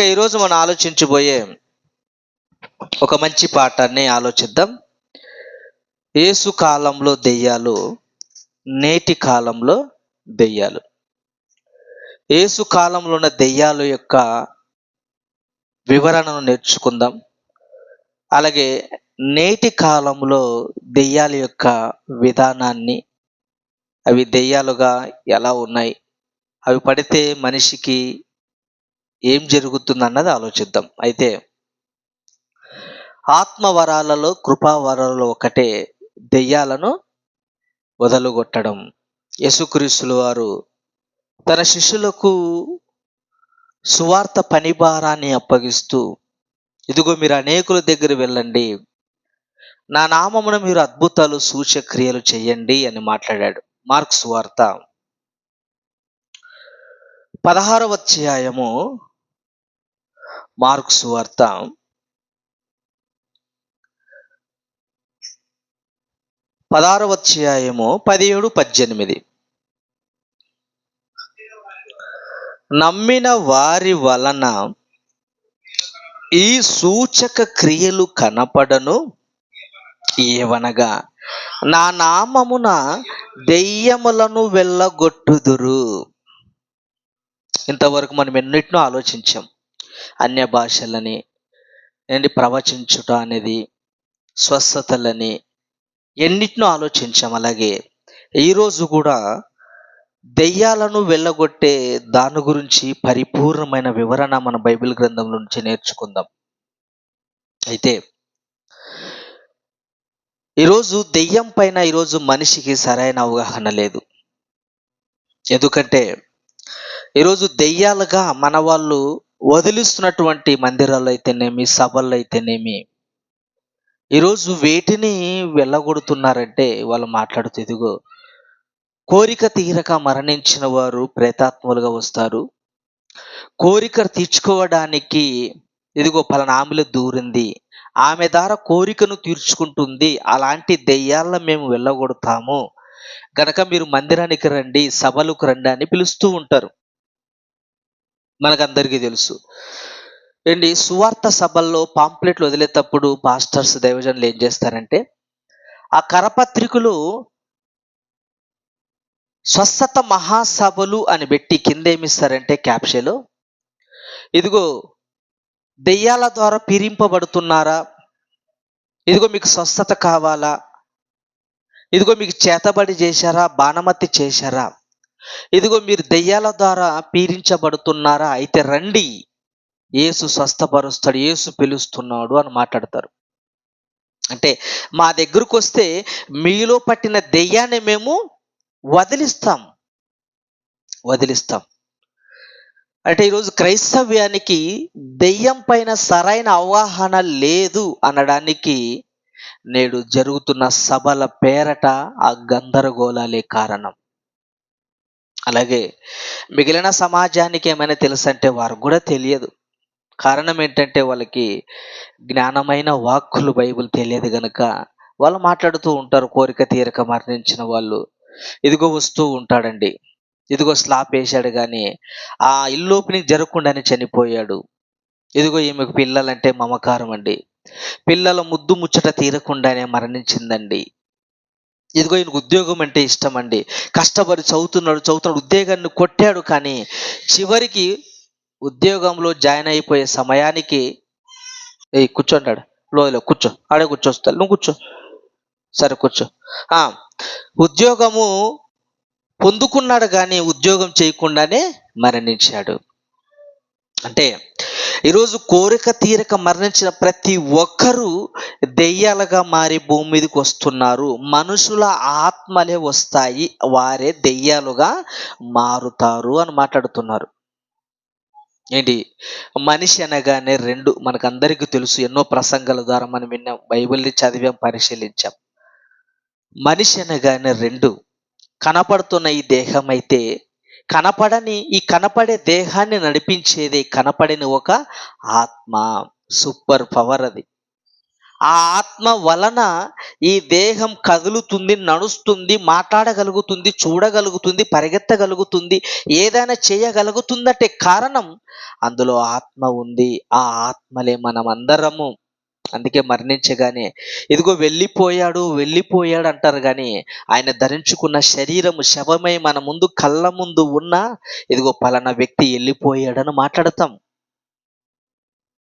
ఈరోజు మనం ఆలోచించబోయే ఒక మంచి పాఠాన్ని ఆలోచిద్దాం. యేసు కాలంలో దెయ్యాలు, నేటి కాలంలో దెయ్యాలు. యేసు కాలంలో ఉన్న దెయ్యాల యొక్క వివరణను నేర్చుకుందాం. అలాగే నేటి కాలంలో దెయ్యాల యొక్క విధానాన్ని, అవి దెయ్యాలుగా ఎలా ఉన్నాయి, అవి పడితే మనిషికి ఏం జరుగుతుందన్నది ఆలోచిద్దాం. అయితే ఆత్మవరాలలో, కృపావరాలలో ఒకటే దెయ్యాలను వదలుగొట్టడం. యేసుక్రీస్తుల వారు తన శిష్యులకు సువార్త పని భారాన్ని అప్పగిస్తూ, ఇదిగో మీరు అనేకుల దగ్గర వెళ్ళండి, నా నామమున మీరు అద్భుతాలు సూచక్రియలు చేయండి అని మాట్లాడాడు. మార్కు సువార్త 16వ అధ్యాయము, మార్కు సువార్త 16వ అధ్యాయము 17, 18. నమ్మిన వారి వలన ఈ సూచక క్రియలు కనపడను, ఏవనగా నా నామమున దెయ్యములను వెళ్ళగొట్టుదురు. ఇంతవరకు మనం ఎన్నిటినో ఆలోచించాం. అన్య భాషలని, ప్రవచించుట అనేది, స్వస్థతలని ఎన్నిటినో ఆలోచించాం. అలాగే ఈరోజు కూడా దెయ్యాలను వెళ్ళగొట్టే దాని గురించి పరిపూర్ణమైన వివరణ మన బైబిల్ గ్రంథం నుంచి నేర్చుకుందాం. అయితే ఈరోజు దెయ్యం పైన ఈరోజు మనిషికి సరైన అవగాహన లేదు. ఎందుకంటే ఈరోజు దెయ్యాలుగా మన వాళ్ళు వదిలిస్తున్నటువంటి మందిరాలు అయితేనేమి, సభల్లో అయితేనేమి, ఈరోజు వేటిని వెళ్ళగొడుతున్నారంటే వాళ్ళు మాట్లాడుతూ, ఇదిగో కోరిక తీరక మరణించిన వారు ప్రేతాత్మలుగా వస్తారు, కోరిక తీర్చుకోవడానికి ఇదిగో పలానా ఆమెలో దూరింది, ఆమె ద్వారా కోరికను తీర్చుకుంటుంది, అలాంటి దెయ్యాలను మేము వెళ్ళగొడతాము గనక మీరు మందిరానికి రండి, సభలకు రండి అని పిలుస్తూ ఉంటారు. మనకందరికీ తెలుసు ఏంటి, సువార్త సభల్లో పాంప్లెట్లు వదిలేటప్పుడు పాస్టర్స్, దైవజనులు ఏం చేస్తారంటే ఆ కరపత్రికలు స్వస్థత మహాసభలు అని పెట్టి కింద ఏమిస్తారంటే క్యాప్షన్లో, ఇదిగో దెయ్యాల ద్వారా పీడింపబడుతున్నారా, ఇదిగో మీకు స్వస్థత కావాలా, ఇదిగో మీకు చేతబడి చేశారా, బాణమతి చేశారా, ఇదిగో మీరు దెయ్యాల ద్వారా పీడించబడుతున్నారా, అయితే రండి, యేసు స్వస్థపరుస్తాడు, యేసు పిలుస్తున్నాడు అని మాట్లాడతారు. అంటే మా దగ్గరకు వస్తే మీలో పట్టిన దెయ్యాన్ని మేము వదిలిస్తాం. అంటే ఈరోజు క్రైస్తవ్యానికి దెయ్యం పైన సరైన అవగాహన లేదు అనడానికి నేడు జరుగుతున్న సభల పేరట ఆ గందరగోళాలే కారణం. అలాగే మిగిలిన సమాజానికి ఏమైనా తెలుసంటే వారికి కూడా తెలియదు. కారణం ఏంటంటే వాళ్ళకి జ్ఞానమైన వాక్కులు, బైబిల్ తెలియదు కనుక వాళ్ళు మాట్లాడుతూ ఉంటారు. కోరిక తీరక మరణించిన వాళ్ళు ఇదిగో వస్తూ ఉంటాడండి, ఇదిగో స్లాప్ వేశాడు కానీ ఆ ఇల్లు ఓపెనింగ్ జరగకుండానే చనిపోయాడు, ఇదిగో ఈమెకు పిల్లలంటే మమకారం అండి, పిల్లల ముద్దు ముచ్చట తీరకుండానే మరణించిందండి, ఇదిగో ఈయనకు ఉద్యోగం అంటే ఇష్టం అండి, కష్టపడి చదువుతున్నాడు, ఉద్యోగాన్ని కొట్టాడు, కానీ చివరికి ఉద్యోగంలో జాయిన్ అయిపోయే సమయానికి కూర్చోంటాడు, లోయలో కూర్చో, ఆడే కూర్చోస్తా, నువ్వు కూర్చో, సరే కూర్చో, ఉద్యోగము పొందుకున్నాడు కానీ ఉద్యోగం చేయకుండానే మరణించాడు. అంటే ఈరోజు కోరిక తీరక మరణించిన ప్రతి ఒక్కరూ దెయ్యాలుగా మారి భూమి మీదకి వస్తున్నారు. మనుషుల ఆత్మలే వస్తాయి, వారే దెయ్యాలుగా మారుతారు అని మాట్లాడుతున్నారు. ఏంటి, మనిషి అనగానే రెండు, మనకందరికీ తెలుసు, ఎన్నో ప్రసంగాల ద్వారా మనం విన్నాం, బైబిల్ని చదివాం, పరిశీలించాం. మనిషి అనగానే రెండు, కనపడుతున్న ఈ దేహం అయితే ఈ కనపడే దేహాన్ని నడిపించేది కనపడిన ఒక ఆత్మ, సూపర్ పవర్ అది. ఆ ఆత్మ వలన ఈ దేహం కదులుతుంది, నడుస్తుంది, మాట్లాడగలుగుతుంది, చూడగలుగుతుంది, పరిగెత్తగలుగుతుంది, ఏదైనా చేయగలుగుతుందంటే కారణం అందులో ఆత్మ ఉంది. ఆ ఆత్మలే మనమందరము. అందుకే మరణించగానే ఇదిగో వెళ్ళిపోయాడు వెళ్ళిపోయాడు అంటారు కానీ ఆయన ధరించుకున్న శరీరము శవమై మన ముందు కళ్ళ ముందు ఉన్నా ఇదిగో పలానా వ్యక్తి వెళ్ళిపోయాడని మాట్లాడతాం.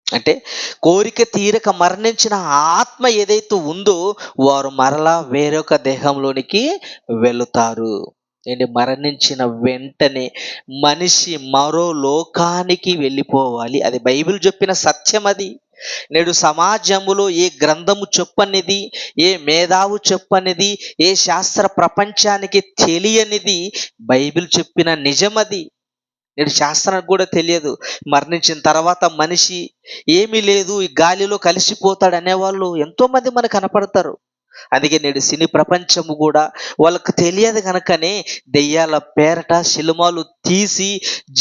అంటే కోరిక తీరక మరణించిన ఆత్మ ఏదైతే ఉందో వారు మరలా వేరొక దేహంలోనికి వెళుతారు. ఏంటి, మరణించిన వెంటనే మనిషి మరో లోకానికి వెళ్ళిపోవాలి. అది బైబిల్ చెప్పిన సత్యం. అది నేడు సమాజములో ఏ గ్రంథము చెప్పనిది, ఏ మేధావు చెప్పనిది, ఏ శాస్త్ర ప్రపంచానికి తెలియనిది బైబిల్ చెప్పిన నిజమది. నేడు శాస్త్రానికి కూడా తెలియదు మరణించిన తర్వాత మనిషి ఏమీ లేదు, ఈ గాలిలో కలిసిపోతాడు అనేవాళ్ళు ఎంతో మంది మనకు కనపడతారు. అందుకే నేడు సినీ ప్రపంచము కూడా వాళ్ళకు తెలియదు కనుకనే దెయ్యాల పేరట సినిమాలు తీసి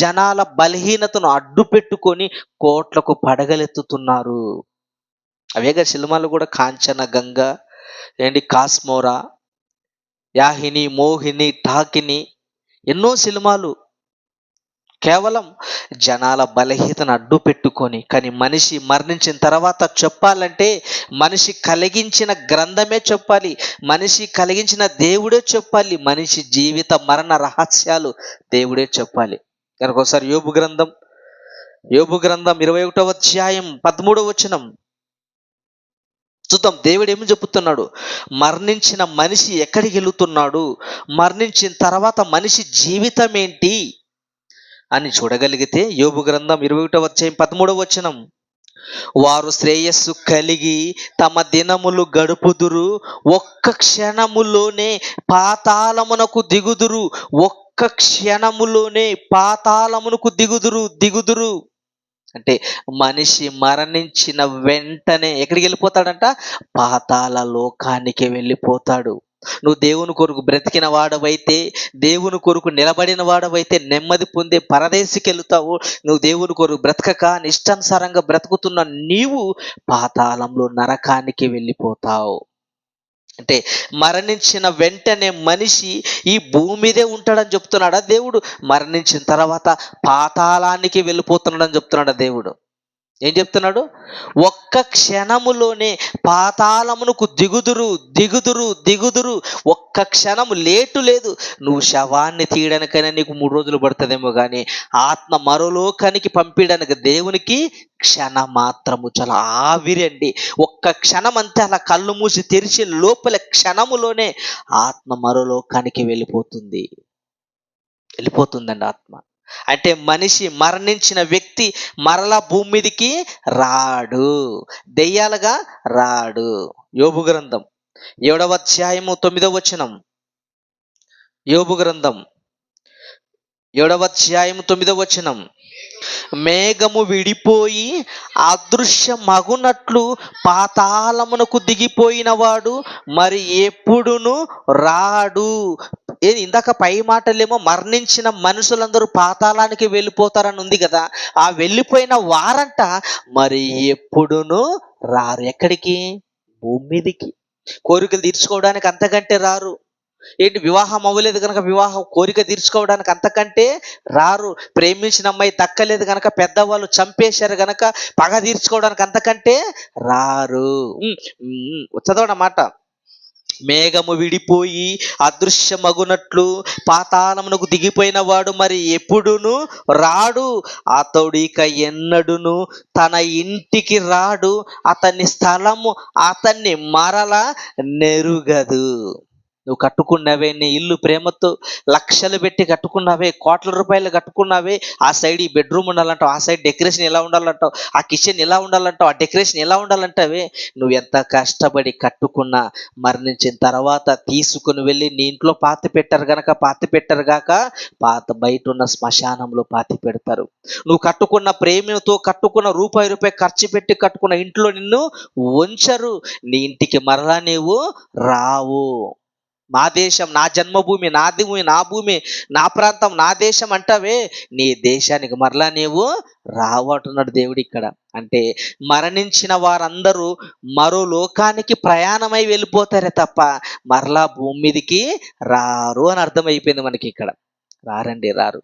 జనాల బలహీనతను అడ్డు పెట్టుకొని కోట్లకు పడగలెత్తుతున్నారు. అవేగా సినిమాలు కూడా కాంచన గంగ, ఏంటి కాస్మోరా, యాహిని, మోహిని, ఠాకిని, ఎన్నో సినిమాలు కేవలం జనాల బలహీనతను అడ్డు పెట్టుకొని. కానీ మనిషి మరణించిన తర్వాత చెప్పాలంటే మనిషి కలిగించిన గ్రంథమే చెప్పాలి, మనిషి కలిగించిన దేవుడే చెప్పాలి, మనిషి జీవిత మరణ రహస్యాలు దేవుడే చెప్పాలి. కనుక ఒకసారి యోబు గ్రంథం 21వ అధ్యాయం 13వ వచనం చూద్దాం. దేవుడు ఏమి చెబుతున్నాడు? మరణించిన మనిషి ఎక్కడికి వెళుతున్నాడు, మరణించిన తర్వాత మనిషి జీవితం ఏంటి అని చూడగలిగితే యోబు గ్రంథం 21వ అధ్యాయం 13వ వచనం, వారు శ్రేయస్సు కలిగి తమ దినములు గడుపుదురు, ఒక్క క్షణములోనే పాతాళమునకు దిగుదురు, ఒక్క క్షణములోనే పాతాళమునకు దిగుదురు. అంటే మనిషి మరణించిన వెంటనే ఎక్కడికి వెళ్ళిపోతాడంట? పాతాళ లోకానికి వెళ్ళిపోతాడు. నువ్వు దేవుని కొరకు బ్రతికిన వాడవైతే, దేవుని కొరకు నిలబడిన వాడవైతే నెమ్మది పొందే పరదేశికి వెళుతావు. నువ్వు దేవుని కొరకు బ్రతకక నిష్టానుసారంగా బ్రతుకుతున్న నీవు పాతాళంలో నరకానికి వెళ్ళిపోతావు. అంటే మరణించిన వెంటనే మనిషి ఈ భూమి మీదే ఉంటాడని చెప్తున్నాడా దేవుడు? మరణించిన తర్వాత పాతాళానికి వెళ్ళిపోతున్నాడని చెప్తున్నాడా దేవుడు? ఏం చెప్తున్నాడు? ఒక్క క్షణములోనే పాతాళమునకు దిగుదురు. ఒక్క క్షణము లేటు లేదు. నువ్వు శవాన్ని తీయడానికైనా నీకు 3 రోజులు పడుతుందేమో కానీ ఆత్మ మరోలోకానికి పంపించడానికి దేవునికి క్షణమాత్రము చాలా ఆవిరి అండి. ఒక్క క్షణం అంతే, అలా కళ్ళు మూసి తెరిచి లోపల క్షణములోనే ఆత్మ మరోలోకానికి వెళ్ళిపోతుందండి ఆత్మ. అంటే మనిషి మరణించిన వ్యక్తి మరలా భూమి మీదకి రాడు, దెయ్యాలుగా రాడు. యోబు గ్రంథం 7వ అధ్యాయము 9వ వచనం, యోబు గ్రంథం 7వ అధ్యాయము 9వ వచనం, మేఘము విడిపోయి అదృశ్యమగునట్లు పాతాళమునకు దిగిపోయిన వాడు మరి ఎప్పుడును రాడు. ఏది ఇందాక పై మాటలేమో మరణించిన మనుషులందరూ పాతాళానికి వెళ్ళిపోతారని ఉంది కదా, ఆ వెళ్ళిపోయిన వారంట మరి ఎప్పుడును రారు. ఎక్కడికి? భూమి మీదికి. కోరికలు తీర్చుకోవడానికి అంతకంటే రారు. ఏంటి, వివాహం అవ్వలేదు కనుక వివాహం కోరిక తీర్చుకోవడానికి అంతకంటే రారు. ప్రేమించిన అమ్మాయి దక్కలేదు కనుక పెద్దవాళ్ళు చంపేశారు కనుక పగ తీర్చుకోవడానికి అంతకంటే రారు. చదవడం మాట, మేఘము విడిపోయి అదృశ్యమగునట్లు పాతాళమునకు దిగిపోయిన వాడు మరి ఎప్పుడును రాడు, అతడిక ఎన్నడును తన ఇంటికి రాడు, అతని స్థలము అతన్ని మరల నెరుగదు. నువ్వు కట్టుకున్నావే నీ ఇల్లు ప్రేమతో లక్షలు పెట్టి కట్టుకున్నావే, కోట్ల రూపాయలు కట్టుకున్నావే, ఆ సైడ్ ఈ బెడ్రూమ్ ఉండాలంటావు, ఆ సైడ్ డెకరేషన్ ఎలా ఉండాలంటావు, ఆ కిచెన్ ఎలా ఉండాలంటావు, ఆ డెకరేషన్ ఎలా ఉండాలంటావే. నువ్వు ఎంత కష్టపడి కట్టుకున్నా మరణించిన తర్వాత తీసుకుని వెళ్ళి నీ ఇంట్లో పాతి పెట్టరు గాక పాత బయట ఉన్న శ్మశానంలో పాతి పెడతారు. నువ్వు కట్టుకున్న ప్రేమతో కట్టుకున్న రూపాయి ఖర్చు పెట్టి కట్టుకున్న ఇంట్లో నిన్ను ఉంచరు. నీ ఇంటికి మరలా నీవు రావు. నా దేశం, నా జన్మభూమి, నాది భూమి, నా భూమి, నా ప్రాంతం, నా దేశం అంటావే, నీ దేశానికి మరలా నీవు రావు అంటున్నాడు దేవుడు ఇక్కడ. అంటే మరణించిన వారందరూ మరో లోకానికి ప్రయాణమై వెళ్ళిపోతారే తప్ప మరలా భూమి మీదకి రారు అని అర్థమైపోయింది మనకి ఇక్కడ. రారండి, రారు.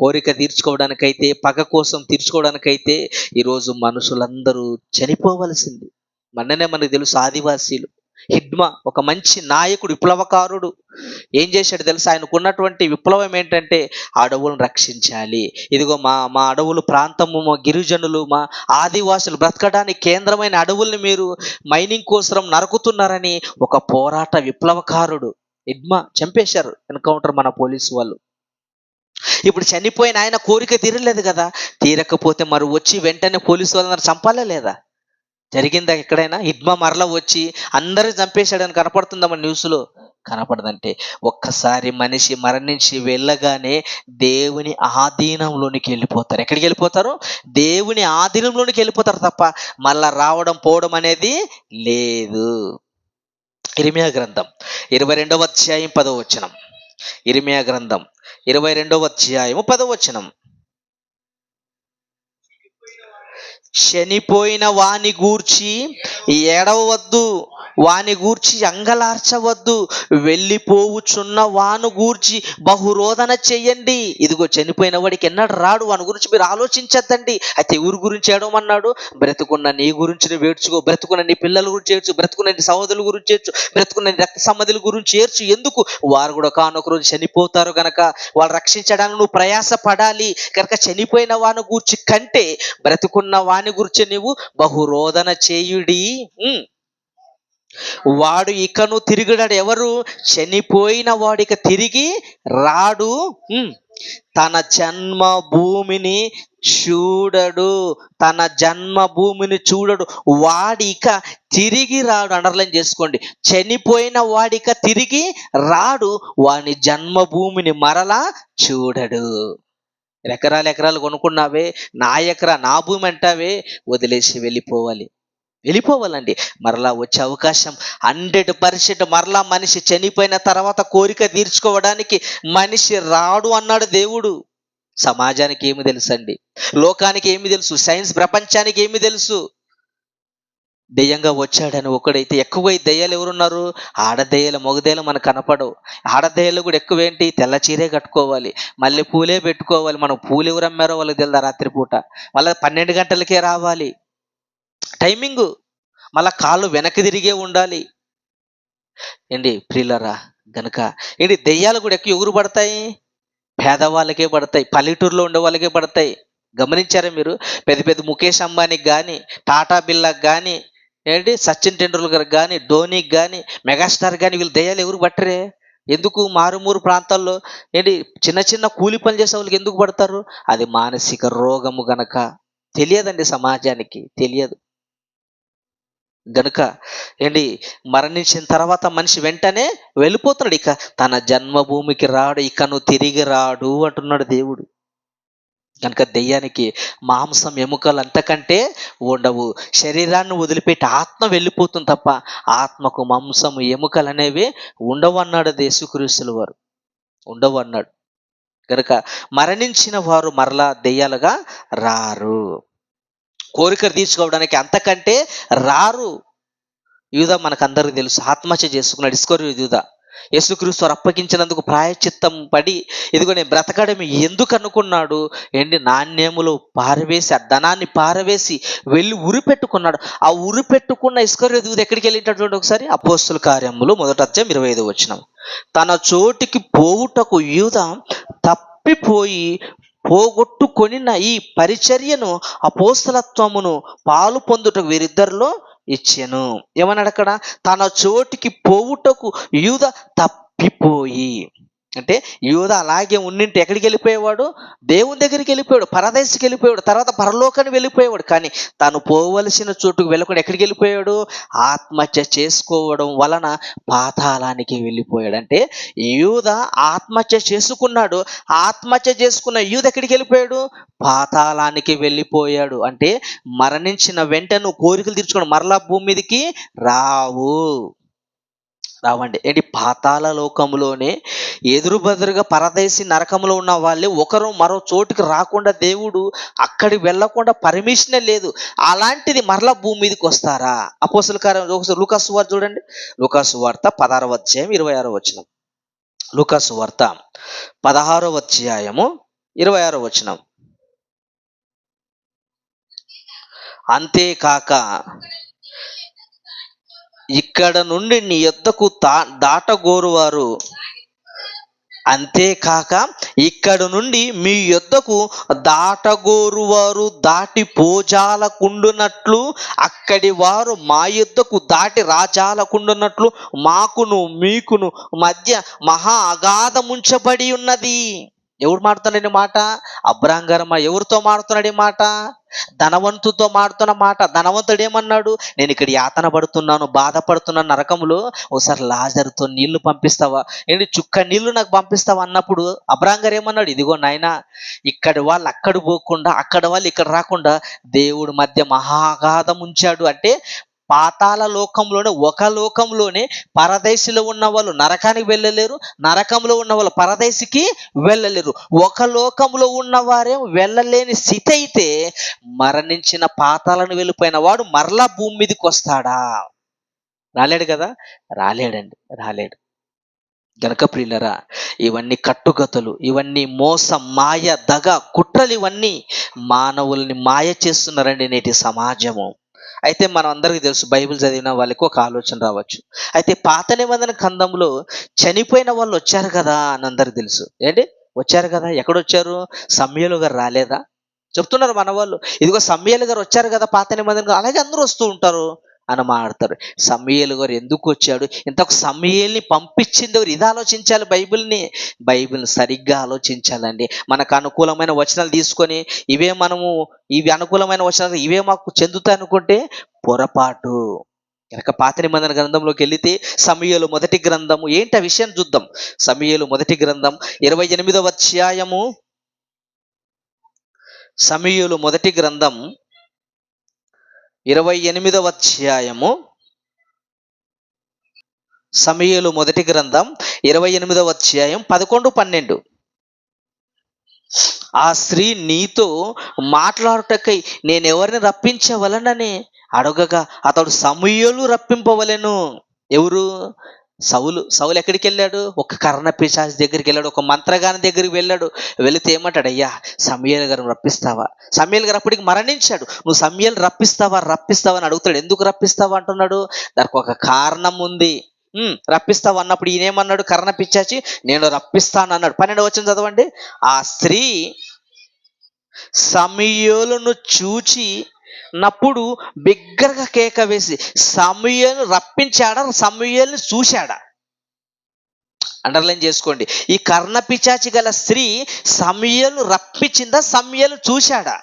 కోరిక తీర్చుకోవడానికైతే, పగ కోసం తీర్చుకోవడానికైతే ఈరోజు మనుషులందరూ చనిపోవలసింది. మొన్ననే మనకు తెలుసు, ఆదివాసీలు హిడ్మా ఒక మంచి నాయకుడు, విప్లవకారుడు. ఏం చేశాడు తెలుసా? ఆయనకున్నటువంటి విప్లవం ఏంటంటే అడవులను రక్షించాలి. ఇదిగో మా మా అడవులు ప్రాంతము, మా గిరిజనులు, మా ఆదివాసులు బ్రతకడానికి కేంద్రమైన అడవుల్ని మీరు మైనింగ్ కోసం నరుకుతున్నారని ఒక పోరాట విప్లవకారుడు హిడ్మా చంపేశారు ఎన్కౌంటర్ మన పోలీసు వాళ్ళు. ఇప్పుడు చనిపోయిన ఆయన కోరిక తీరలేదు కదా, తీరకపోతే మరి వచ్చి వెంటనే పోలీసు వాళ్ళందరూ చంపాలా లేదా? జరిగిందా ఎక్కడైనా? హిడ్మా మరలా వచ్చి అందరూ చంపేశాడని కనపడుతుందా మన న్యూస్లో? కనపడదంటే ఒక్కసారి మనిషి మరణించి వెళ్ళగానే దేవుని ఆధీనంలోనికి వెళ్ళిపోతారు. ఎక్కడికి వెళ్ళిపోతారు? దేవుని ఆధీనంలోనికి వెళ్ళిపోతారు తప్ప మళ్ళా రావడం పోవడం అనేది లేదు. ఇర్మియా గ్రంథం 22వ అధ్యాయం 10వ వచనం. ఇర్మియా గ్రంథం 22వ అధ్యాయము 10వ వచనం. చనిపోయిన వాని గూర్చి ఏడవవద్దు, వాని గూర్చి అంగలార్చవద్దు, వెళ్ళిపోవుచున్న వాను గూర్చి బహురోదన చెయ్యండి. ఇదిగో చనిపోయిన వాడికి ఎన్నడు రాడు, వాని గురించి మీరు ఆలోచించద్దండి. అయితే ఎవరి గురించి ఏడవమన్నాడు? బ్రతుకున్న నీ గురించి నువ్వు ఏడ్చుకో, బ్రతుకున్న నీ పిల్లల గురించి ఏడ్చు, బ్రతుకున్న నీ సహోదరుల గురించి ఏడ్చు, బ్రతుకున్న నీ రక్త సంబంధుల గురించి ఏడ్చు. ఎందుకు? వారు కూడా కానొక రోజు చనిపోతారు గనక వాళ్ళు రక్షించడానికి నువ్వు ప్రయాస పడాలి కనుక చనిపోయిన వాని గూర్చి కంటే బ్రతుకున్న వాని గురించి నీవు బహురోదన చేయుడి. వాడు ఇకను తిరిగిడాడు. ఎవరు? చనిపోయిన వాడిక తిరిగి రాడు, తన జన్మభూమిని చూడడు, తన జన్మభూమిని చూడడు. వాడిక తిరిగి రాడు. అండర్లైన్ చేసుకోండి. చనిపోయిన వాడిక తిరిగి రాడు, వాని జన్మభూమిని మరలా చూడడు. ఎకరాలు ఎకరాలు కొనుక్కున్నావే, నా ఎకరా నా భూమి అంటావే, వదిలేసి వెళ్ళిపోవాలండి. మరలా వచ్చే అవకాశం 100%. మరలా మనిషి చనిపోయిన తర్వాత కోరిక తీర్చుకోవడానికి మనిషి రాడు అన్నాడు దేవుడు. సమాజానికి ఏమి తెలుసు అండి? లోకానికి ఏమి తెలుసు? సైన్స్ ప్రపంచానికి ఏమి తెలుసు? దెయ్యంగా వచ్చాడని ఒకడైతే. ఎక్కువ దెయ్యాలు ఎవరున్నారు? ఆడదెయ్యాలు, మగదెయ్యాలు మనకు కనపడవు. ఆడదెయ్యాలు కూడా ఎక్కువేంటి? తెల్ల చీరే కట్టుకోవాలి, మళ్ళీ పూలే పెట్టుకోవాలి. మనం పూలు ఎవరు అమ్మారో వాళ్ళకి తెలుదా? రాత్రిపూట మళ్ళీ 12 గంటలకే రావాలి టైమింగు, మళ్ళా కాళ్ళు వెనక్కి తిరిగే ఉండాలి. ఏంటి ప్రియులరా? గనుక ఏంటి దెయ్యాలు కూడా ఎక్కువ ఎవరు పడతాయి? పేదవాళ్ళకే పడతాయి, పల్లెటూరులో ఉండే వాళ్ళకే పడతాయి. గమనించారా మీరు? పెద్ద పెద్ద ముఖేష్ అంబానీకి కానీ, టాటా బిర్లాకి కానీ, ఏంటి సచిన్ టెండూల్కర్ కానీ, ధోనికి కానీ, మెగాస్టార్ కానీ వీళ్ళు దెయ్యాలు ఎవరు పట్టరే? ఎందుకు? మారుమూరు ప్రాంతాల్లో ఏంటి చిన్న చిన్న కూలి పని చేసే వాళ్ళకి ఎందుకు పడతారు? అది మానసిక రోగము గనక. తెలియదండి, సమాజానికి తెలియదు గనుక. ఏంటి మరణించిన తర్వాత మనిషి వెంటనే వెళ్ళిపోతున్నాడు. ఇక తన జన్మభూమికి రాడు, ఇక నువ్వు తిరిగి రాడు అంటున్నాడు దేవుడు. కనుక దెయ్యానికి మాంసం ఎముకలు అంతకంటే ఉండవు. శరీరాన్ని వదిలిపెట్టి ఆత్మ వెళ్ళిపోతుంది తప్ప ఆత్మకు మాంసము ఎముకలు అనేవి ఉండవు అన్నాడు యేసుక్రీస్తుల వారు. ఉండవు అన్నాడు. కనుక మరణించిన వారు మరలా దెయ్యాలుగా రారు. కోరిక తీర్చుకోవడానికి అంతకంటే రారు. యూదా మనకందరికి తెలుసు, ఆత్మహత్య చేసుకున్నాడు. ఇస్కరియోతు యూదా యేసుక్రీస్తు వారు అప్పగించినందుకు ప్రాయశ్చిత్తం పడి ఇదిగో నేను బ్రతకడం ఎందుకు అనుకున్నాడు. ఏంటి నాణ్యములు పారవేసి, ఆ ధనాన్ని పారవేసి వెళ్ళి ఉరి పెట్టుకున్నాడు. ఆ ఉరి పెట్టుకున్న ఇస్కరియోతు యూదా ఎక్కడికి వెళ్ళినటువంటి ఒకసారి అపోస్తుల కార్యములు 1వ అధ్యాయం 25వ వచనం. తన చోటికి పోవుటకు యూదా తప్పిపోయి పోగొట్టుకొనిన ఈ పరిచర్యను, అపోస్తలత్వమును పాలు పొందుటకు వీరిద్దరిలో ఇచ్చెను. ఏమన్నాడు అక్కడ? తన చోటికి పోవుటకు యూద తప్పిపోయి. అంటే యూద అలాగే ఉండింటే ఎక్కడికి వెళ్ళిపోయేవాడు? దేవుని దగ్గరికి వెళ్ళిపోయాడు, పరదేశికి వెళ్ళిపోయాడు, తర్వాత పరలోకానికి వెళ్ళిపోయేవాడు. కానీ తాను పోవలసిన చోటుకు వెళ్ళకుండా ఎక్కడికి వెళ్ళిపోయాడు? ఆత్మహత్య చేసుకోవడం వలన పాతాళానికి వెళ్ళిపోయాడు. అంటే యూద ఆత్మహత్య చేసుకున్నాడు. ఆత్మహత్య చేసుకున్న యూద ఎక్కడికి వెళ్ళిపోయాడు? పాతాళానికి వెళ్ళిపోయాడు. అంటే మరణించిన వెంటనే కోరికలు తీర్చుకోవడం, మరలా భూమి మీదకి రావు. రావండి. ఏంటి, పాతాళ లోకంలోనే ఎదురు బెదురుగా పరదేశి నరకంలో ఉన్న వాళ్ళే ఒకరు మరో చోటుకి రాకుండా దేవుడు అక్కడికి వెళ్ళకుండా పర్మిషనే లేదు. అలాంటిది మరలా భూమి మీదకి వస్తారా? అపోస్తల కార్యం ఒకసారి లూకా సువార్త చూడండి. లూకా సువార్త 16వ అధ్యాయం 26వ వచనం. లూకా సువార్త 16వ అధ్యాయము 26వ వచనం. అంతేకాక ఇక్కడ నుండి నీ యొద్దకు దాటగోరువారు, అంతేకాక ఇక్కడ నుండి మీ యొద్దకు దాటగోరువారు దాటి పోజాలకుండునట్లు, అక్కడి వారు మా యొద్దకు దాటి రాజాలకుండునట్లు మాకును మీకును మధ్య మహా అగాధముంచబడి ఉన్నది. ఎవరు మాడుతున్నాడు ఈ మాట? అబ్రాహాం గారు ఎవరితో మాడుతున్నాడు ఈ మాట? ధనవంతుతో మాడుతున్న మాట. ధనవంతుడు ఏమన్నాడు? నేను ఇక్కడ యాతన పడుతున్నాను, బాధపడుతున్నాను నరకములో, ఒకసారి లాజరుతో నీళ్లు పంపిస్తావా, ఏంటి చుక్క నీళ్లు నాకు పంపిస్తావా అన్నప్పుడు అబ్రాహాం గారు ఏమన్నాడు? ఇదిగో నాయనా, ఇక్కడి వాళ్ళు అక్కడ పోకుండా అక్కడ వాళ్ళు ఇక్కడ రాకుండా దేవుడు మధ్య మహాగాధం ఉంచాడు. అంటే పాతాళ లోకంలోనే, ఒక లోకంలోనే పరదేశిలో ఉన్న వాళ్ళు నరకానికి వెళ్ళలేరు, నరకంలో ఉన్న వాళ్ళు పరదేశికి వెళ్ళలేరు. ఒక లోకంలో ఉన్నవారే వెళ్ళలేని స్థితి అయితే మరణించిన పాతాలను వెళ్ళిపోయిన వాడు మరలా భూమి మీదకి వస్తాడా? రాలేడు కదా. రాలేడండి, రాలేడు. గనక ప్రియులరా, ఇవన్నీ కట్టుగతులు, ఇవన్నీ మోసం, మాయ, దగ, కుట్రలు, ఇవన్నీ మానవుల్ని మాయ చేస్తున్నారండి నేటి సమాజము. అయితే మనం అందరికీ తెలుసు, బైబిల్ చదివిన వాళ్ళకి ఒక ఆలోచన రావచ్చు, అయితే పాత నిబంధన గ్రంథంలో చనిపోయిన వాళ్ళు వచ్చారు కదా అని అందరికి తెలుసు. ఏంటి, వచ్చారు కదా. ఎక్కడొచ్చారు? సమూయేలు గారు రాలేదా? చెప్తున్నారు మన వాళ్ళు, ఇదిగో సమూయేలు గారు వచ్చారు కదా పాత నిబంధన. అలాగే అందరూ వస్తూ ఉంటారు అని మాట్లాడతారు. సమూయేలు గారు ఎందుకు వచ్చాడు? ఇంతకు సమూయేలుని పంపించింది ఎవరు? ఇది ఆలోచించాలి. బైబిల్ని సరిగ్గా ఆలోచించాలండి. మనకు అనుకూలమైన వచనాలు తీసుకొని ఇవి అనుకూలమైన వచనాలు ఇవే మాకు చెందుతాయి అనుకుంటే పొరపాటు. కనుక పాత నిబంధన గ్రంథంలోకి వెళితే సమూయేలు మొదటి గ్రంథము ఏంటి ఆ విషయం చూద్దాం. సమూయేలు మొదటి గ్రంథం 28వ అధ్యాయము. సమూయేలు మొదటి గ్రంథం 28వ అధ్యాయము. సమూయేలు మొదటి గ్రంథం 28వ అధ్యాయం 11, 12. ఆ స్త్రీ నీతో మాట్లాడుటకై నేను ఎవరిని రప్పించవలనని అడగగా అతడు సమూయేలు రప్పింపవలెను. ఎవరు? సౌలు ఎక్కడికి వెళ్ళాడు? ఒక కర్ణ పిశాచి దగ్గరికి వెళ్ళాడు, ఒక మంత్రగాని దగ్గరికి వెళ్ళాడు. వెళితే ఏమంటాడు? అయ్యా, సమూయేలు గారిని రప్పిస్తావా? సమూయేలు గారు అప్పటికి మరణించాడు. నువ్వు సమూయేలు రప్పిస్తావా అని అడుగుతాడు. ఎందుకు రప్పిస్తావా అంటున్నాడు? దానికి ఒక కారణం ఉంది. రప్పిస్తావు అన్నప్పుడు ఈయనేమన్నాడు? కర్ణ పిశాచి నేను రప్పిస్తాను అన్నాడు. 12వ వచనం చదవండి. ఆ స్త్రీ సమూయేలును చూచి నప్పుడు బిగ్గరగా కేక వేసి, సమూయేలును రప్పించాడా, సమూయేలుని చూశాడా? అండర్లైన్ చేసుకోండి. ఈ కర్ణ పిశాచి గల స్త్రీ సమూయేలును రప్పించిందా, సమూయేలును చూశాడా?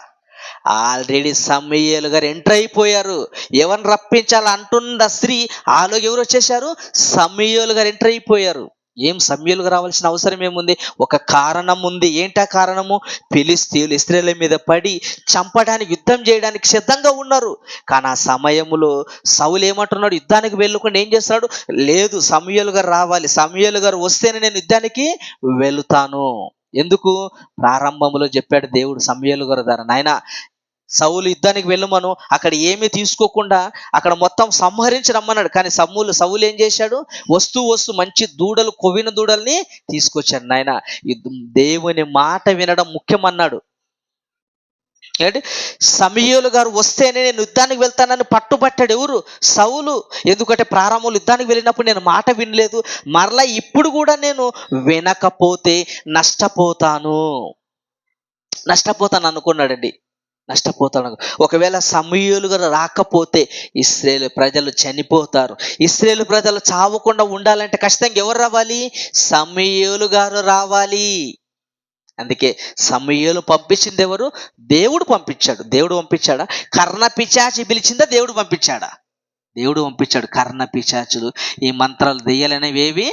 ఆల్రెడీ సమూయేలు గారు ఎంటర్ అయిపోయారు. ఎవరిని రప్పించాలి అంటున్న స్త్రీ, ఆలోకి ఎవరు వచ్చేసారు? సమూయేలు గారు ఎంటర్ అయిపోయారు. ఏం సమూయేలు గారు రావాల్సిన అవసరం ఏముంది? ఒక కారణం ఉంది. ఏంటా కారణము? ఫిలిష్తీయులు ఇశ్రాయేలు మీద పడి చంపడానికి, యుద్ధం చేయడానికి సిద్ధంగా ఉన్నారు. కానీ ఆ సమయంలో సౌలు ఏమంటున్నాడు? యుద్ధానికి వెళ్ళకుండా ఏం చేస్తాడు? లేదు, సమూయేలు గారు రావాలి, సమూయేలు గారు వస్తేనే నేను యుద్ధానికి వెళుతాను. ఎందుకు? ప్రారంభంలో చెప్పాడు దేవుడు సమూయేలు గారు ద్వారా, నాయనా సౌలు యుద్ధానికి వెళ్ళమను, అక్కడ ఏమీ తీసుకోకుండా అక్కడ మొత్తం సంహరించి రమ్మన్నాడు. కానీ సౌలు ఏం చేశాడు? వస్తూ మంచి దూడలు, కొవ్విన దూడల్ని తీసుకొచ్చాడు. నాయన దేవుని మాట వినడం ముఖ్యమన్నాడు. ఏంటి, సమూయేలు గారు వస్తేనే నేను యుద్ధానికి వెళ్తానని పట్టుబట్టాడు. ఎవరు? సౌలు. ఎందుకంటే ప్రారంభంలో యుద్ధానికి వెళ్ళినప్పుడు నేను మాట వినలేదు, మరలా ఇప్పుడు కూడా నేను వినకపోతే నష్టపోతాను అనుకున్నాడండి. నష్టపోతాడు. ఒకవేళ సమూయేలు గారు రాకపోతే ఇశ్రాయేలు ప్రజలు చనిపోతారు. ఇశ్రాయేలు ప్రజలు చావకుండా ఉండాలంటే ఖచ్చితంగా ఎవరు రావాలి? సమూయేలు గారు రావాలి. అందుకే సమూయేలు పంపించింది ఎవరు? దేవుడు పంపించాడు. దేవుడు పంపించాడా? కర్ణ పిశాచి పిలిచిందా? దేవుడు పంపించాడా? దేవుడు పంపించాడు. కర్ణ పిశాచులు, ఈ మంత్రాలు, దెయ్యాలనేవి ఏవి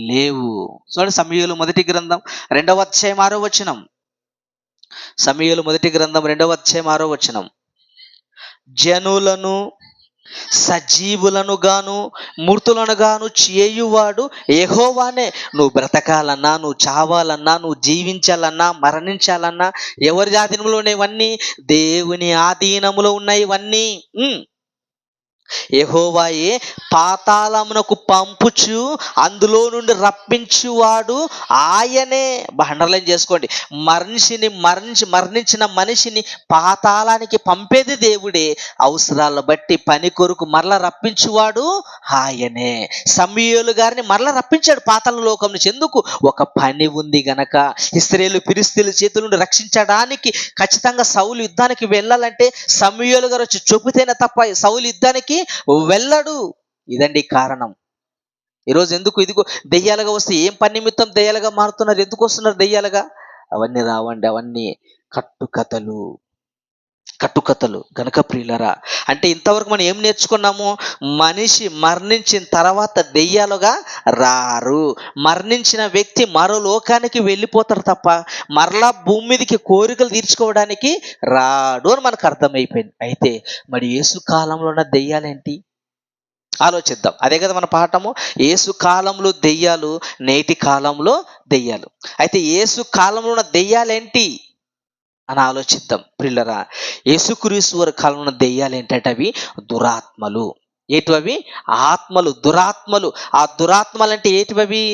లేవు. చూడండి, సమూయేలు మొదటి గ్రంథం 2వ అధ్యాయం 6వ వచనం. సమూయేలు మొదటి గ్రంథం 2వ అధ్యాయం 6వ వచనం. జనులను సజీవులను గాను మృతులను గాను చేయువాడు యెహోవానే. నువ్వు బ్రతకాలన్నా, నువ్వు చావాలన్నా, నువ్వు జీవించాలన్నా, మరణించాలన్నా ఎవరి ఆధీనంలో ఉన్నాయి ఇవన్నీ? దేవుని ఆధీనములో ఉన్నాయి ఇవన్నీ. యెహోవాయే పాతాళమునకు పంపుచు అందులో నుండి రప్పించువాడు ఆయనే. అండర్లైన్ చేసుకోండి. మరణించిన మనిషిని పాతాళానికి పంపేది దేవుడే. అవసరాలను బట్టి పని కొరకు మరల రప్పించువాడు ఆయనే. సమూయేలు గారిని మరల రప్పించాడు పాతాళ లోకం నుంచి. ఎందుకు? ఒక పని ఉంది గనక. ఇశ్రాయేలు ఫిలిష్తీయుల చేతుల నుండి రక్షించడానికి ఖచ్చితంగా సౌలు యుద్ధానికి వెళ్ళాలంటే సమూయేలు గారు వచ్చి చెబితేనే తప్ప సౌలు యుద్ధానికి వెళ్ళడు. ఇదండి కారణం. ఈరోజు ఎందుకు ఇదిగో దెయ్యాలుగా వస్తే ఏం పని నిమిత్తం దెయ్యాలుగా మారుతున్నారు? ఎందుకు వస్తున్నారు దెయ్యాలుగా? అవన్నీ రావండి, అవన్నీ కట్టుకథలు గనక ప్రియులరా. అంటే ఇంతవరకు మనం ఏం నేర్చుకున్నాము? మనిషి మరణించిన తర్వాత దెయ్యాలుగా రారు. మరణించిన వ్యక్తి మరో లోకానికి వెళ్ళిపోతారు తప్ప మరలా భూమి మీదకి కోరికలు తీర్చుకోవడానికి రాడు అని మనకు అర్థమైపోయింది. అయితే మరి యేసు కాలంలో ఉన్న దెయ్యాలేంటి ఆలోచిద్దాం. అదే కదా మన పాఠము. యేసు కాలంలో దెయ్యాలు, నేటి కాలంలో దెయ్యాలు. అయితే యేసు కాలంలో ఉన్న దెయ్యాలేంటి అని ఆలోచిద్దాం ప్రియులరా. యేసుక్రీస్తు వారి కాలంలో ఉన్న దెయ్యాలు ఏంటంటే అవి దురాత్మలు. ఏటివవి? ఆత్మలు, దురాత్మలు. ఆ దురాత్మలు అంటే ఏటివవి?